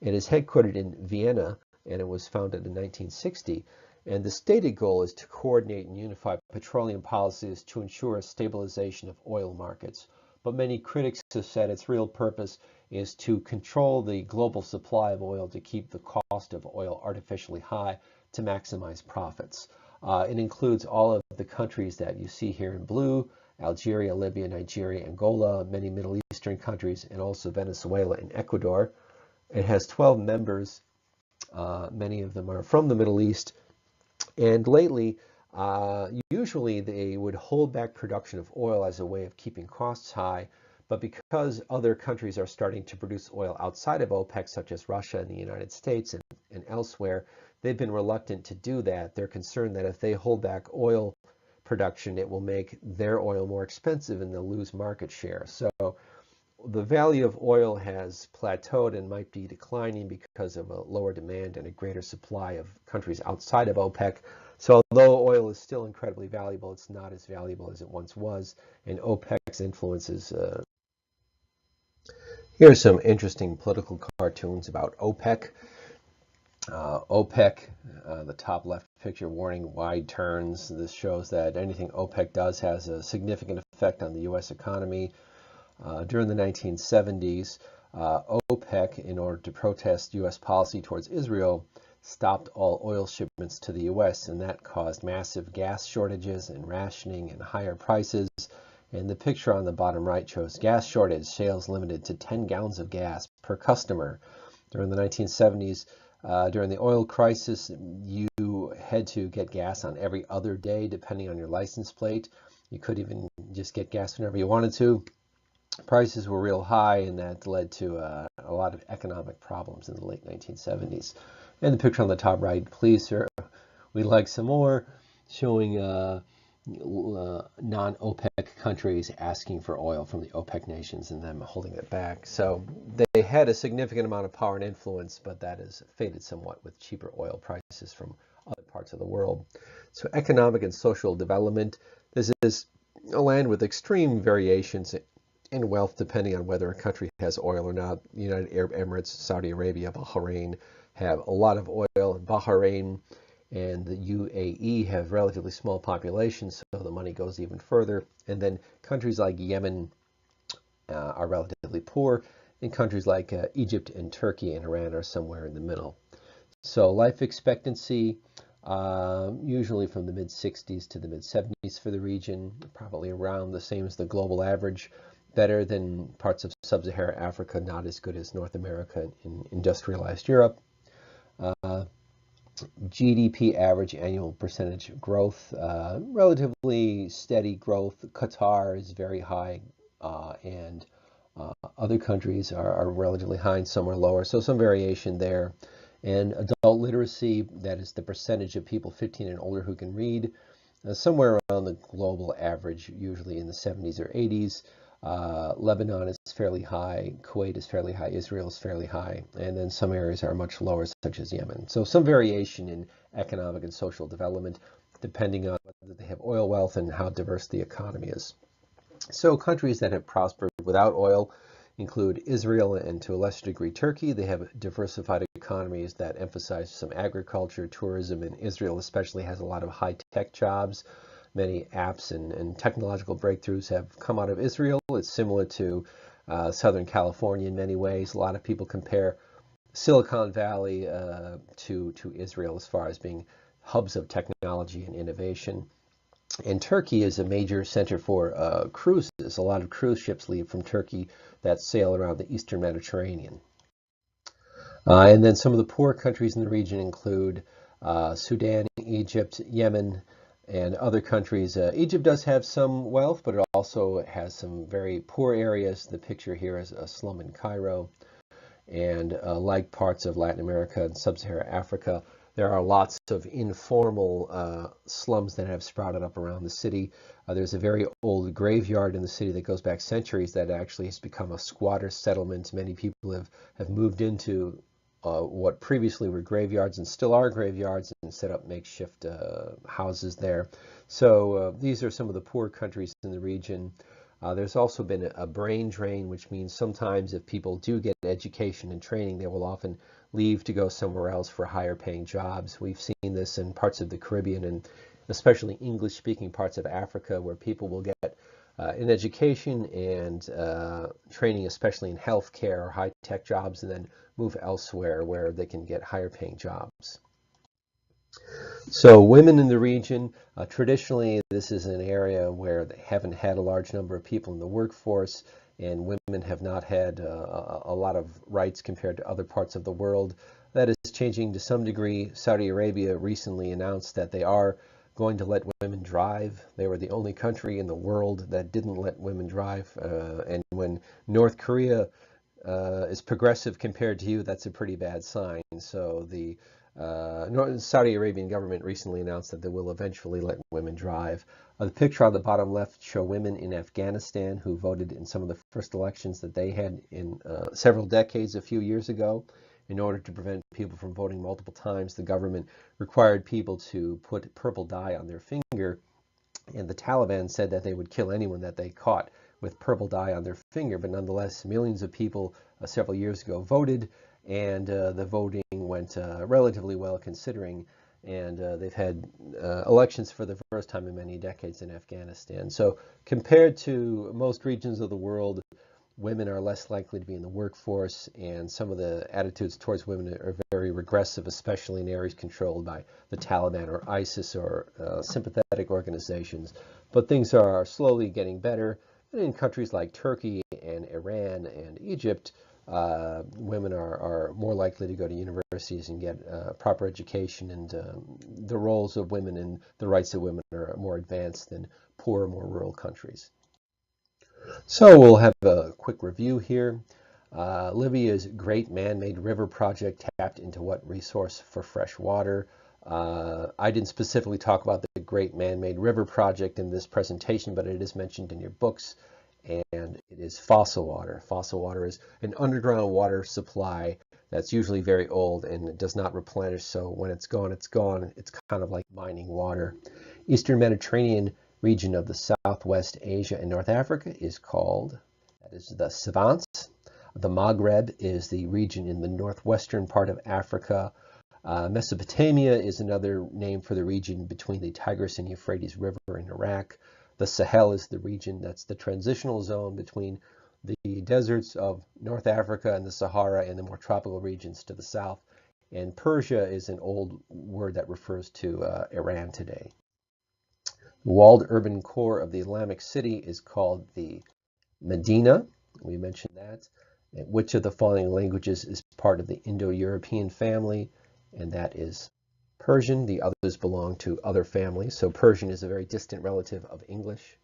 It is headquartered in Vienna, and it was founded in 1960. And the stated goal is to coordinate and unify petroleum policies to ensure a stabilization of oil markets. But many critics have said its real purpose is to control the global supply of oil to keep the cost of oil artificially high to maximize profits. It includes all of the countries that you see here in blue: Algeria, Libya, Nigeria, Angola, many Middle Eastern countries, and also Venezuela and Ecuador. It has 12 members. Many of them are from the Middle East. And lately, usually they would hold back production of oil as a way of keeping costs high. But because other countries are starting to produce oil outside of OPEC, such as Russia and the United States and elsewhere, they've been reluctant to do that. They're concerned that if they hold back oil production, it will make their oil more expensive and they'll lose market share. So the value of oil has plateaued and might be declining because of a lower demand and a greater supply of countries outside of OPEC. So although oil is still incredibly valuable, it's not as valuable as it once was, and OPEC's influence is here are some interesting political cartoons about OPEC. OPEC, the top left picture, warning wide turns. This shows that anything OPEC does has a significant effect on the U.S. economy. During the 1970s, OPEC, in order to protest U.S. policy towards Israel, stopped all oil shipments to the U.S., and that caused massive gas shortages and rationing and higher prices. And the picture on the bottom right shows gas shortage, sales limited to 10 gallons of gas per customer. During the 1970s, during the oil crisis, you had to get gas on every other day, depending on your license plate. You could even just get gas whenever you wanted to. Prices were real high, and that led to a lot of economic problems in the late 1970s. And the picture on the top right, please, sir, we'd like some more, showing non-OPEC countries asking for oil from the OPEC nations and them holding it back. So they had a significant amount of power and influence, but that has faded somewhat with cheaper oil prices from other parts of the world. So economic and social development. This is a land with extreme variations in wealth depending on whether a country has oil or not. The United Arab Emirates, Saudi Arabia, Bahrain have a lot of oil, and Bahrain and the UAE have relatively small populations, so the money goes even further. And then countries like Yemen are relatively poor, and countries like Egypt and Turkey and Iran are somewhere in the middle. So life expectancy, usually from the mid-60s to the mid-70s for the region, probably around the same as the global average, better than parts of sub-Saharan Africa, not as good as North America and industrialized Europe. GDP average annual percentage growth, relatively steady growth. Qatar is very high, and other countries are relatively high and some are lower, so some variation there. And adult literacy, that is the percentage of people 15 and older who can read, somewhere around the global average, usually in the 70s or 80s. Lebanon is fairly high, Kuwait is fairly high, Israel is fairly high, and then some areas are much lower, such as Yemen. So some variation in economic and social development, depending on whether they have oil wealth and how diverse the economy is. So countries that have prospered without oil include Israel and to a lesser degree Turkey. They have diversified economies that emphasize some agriculture, tourism, and Israel especially has a lot of high-tech jobs. Many apps and technological breakthroughs have come out of Israel. It's similar to Southern California in many ways. A lot of people compare Silicon Valley to Israel as far as being hubs of technology and innovation. And Turkey is a major center for cruises. A lot of cruise ships leave from Turkey that sail around the Eastern Mediterranean. And then some of the poor countries in the region include Sudan, Egypt, Yemen, and other countries. Egypt does have some wealth, but it also has some very poor areas. The picture here is a slum in Cairo. And like parts of Latin America and sub-Saharan Africa, there are lots of informal slums that have sprouted up around the city. There's a very old graveyard in the city that goes back centuries that actually has become a squatter settlement. Many people have moved into what previously were graveyards and still are graveyards and set up makeshift houses there. So these are some of the poor countries in the region. There's also been a brain drain, which means sometimes if people do get education and training, they will often leave to go somewhere else for higher paying jobs. We've seen this in parts of the Caribbean and especially English speaking parts of Africa where people will get an education and training, especially in healthcare or high-tech jobs, and then move elsewhere where they can get higher paying jobs. So women in the region, traditionally this is an area where they haven't had a large number of people in the workforce, and women have not had a lot of rights compared to other parts of the world. That is changing to some degree. Saudi Arabia recently announced that they are going to let women drive. They were the only country in the world that didn't let women drive. And when North Korea is progressive compared to you, that's a pretty bad sign. So the Saudi Arabian government recently announced that they will eventually let women drive. The picture on the bottom left show women in Afghanistan who voted in some of the first elections that they had in several decades a few years ago. In order to prevent people from voting multiple times, the government required people to put purple dye on their finger, and the Taliban said that they would kill anyone that they caught with purple dye on their finger, but nonetheless, millions of people several years ago voted, and the voting went relatively well considering, and they've had elections for the first time in many decades in Afghanistan. So compared to most regions of the world, women are less likely to be in the workforce, and some of the attitudes towards women are very regressive, especially in areas controlled by the Taliban or ISIS or sympathetic organizations. But things are slowly getting better. And in countries like Turkey and Iran and Egypt, women are more likely to go to universities and get proper education, and the roles of women and the rights of women are more advanced than poorer, more rural countries. So we'll have a quick review here. Libya's Great Man-Made River Project tapped into what resource for fresh water? I didn't specifically talk about the Great Man-Made River Project in this presentation, but it is mentioned in your books, and it is fossil water. Fossil water is an underground water supply that's usually very old and it does not replenish, so when it's gone, it's gone. It's kind of like mining water. Eastern Mediterranean region of the Southwest Asia and North Africa is called, that is the Savants. The Maghreb is the region in the northwestern part of Africa. Mesopotamia is another name for the region between the Tigris and Euphrates River in Iraq. The Sahel is the region that's the transitional zone between the deserts of North Africa and the Sahara and the more tropical regions to the south. And Persia is an old word that refers to Iran today. The walled urban core of the Islamic city is called the Medina. We mentioned that. Which of the following languages is part of the Indo-European family? And that is Persian. The others belong to other families. So Persian is a very distant relative of English.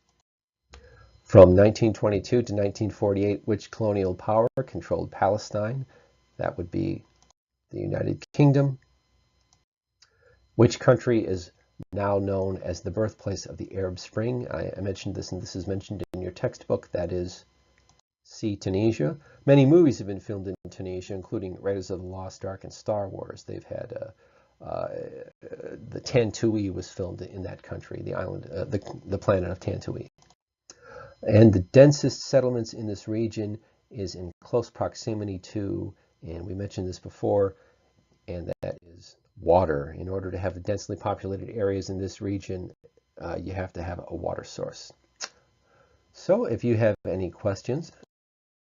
From 1922 to 1948, which colonial power controlled Palestine? That would be the United Kingdom. Which country is now known as the birthplace of the Arab Spring? I mentioned this, and this is mentioned in your textbook. That is C, Tunisia. Many movies have been filmed in Tunisia, including Raiders of the Lost Ark and Star Wars. They've had the Tantui was filmed in that country, the island, the planet of Tantui. And the densest settlements in this region is in close proximity to, and we mentioned this before, and that is water. In order to have densely populated areas in this region, you have to have a water source. So if you have any questions,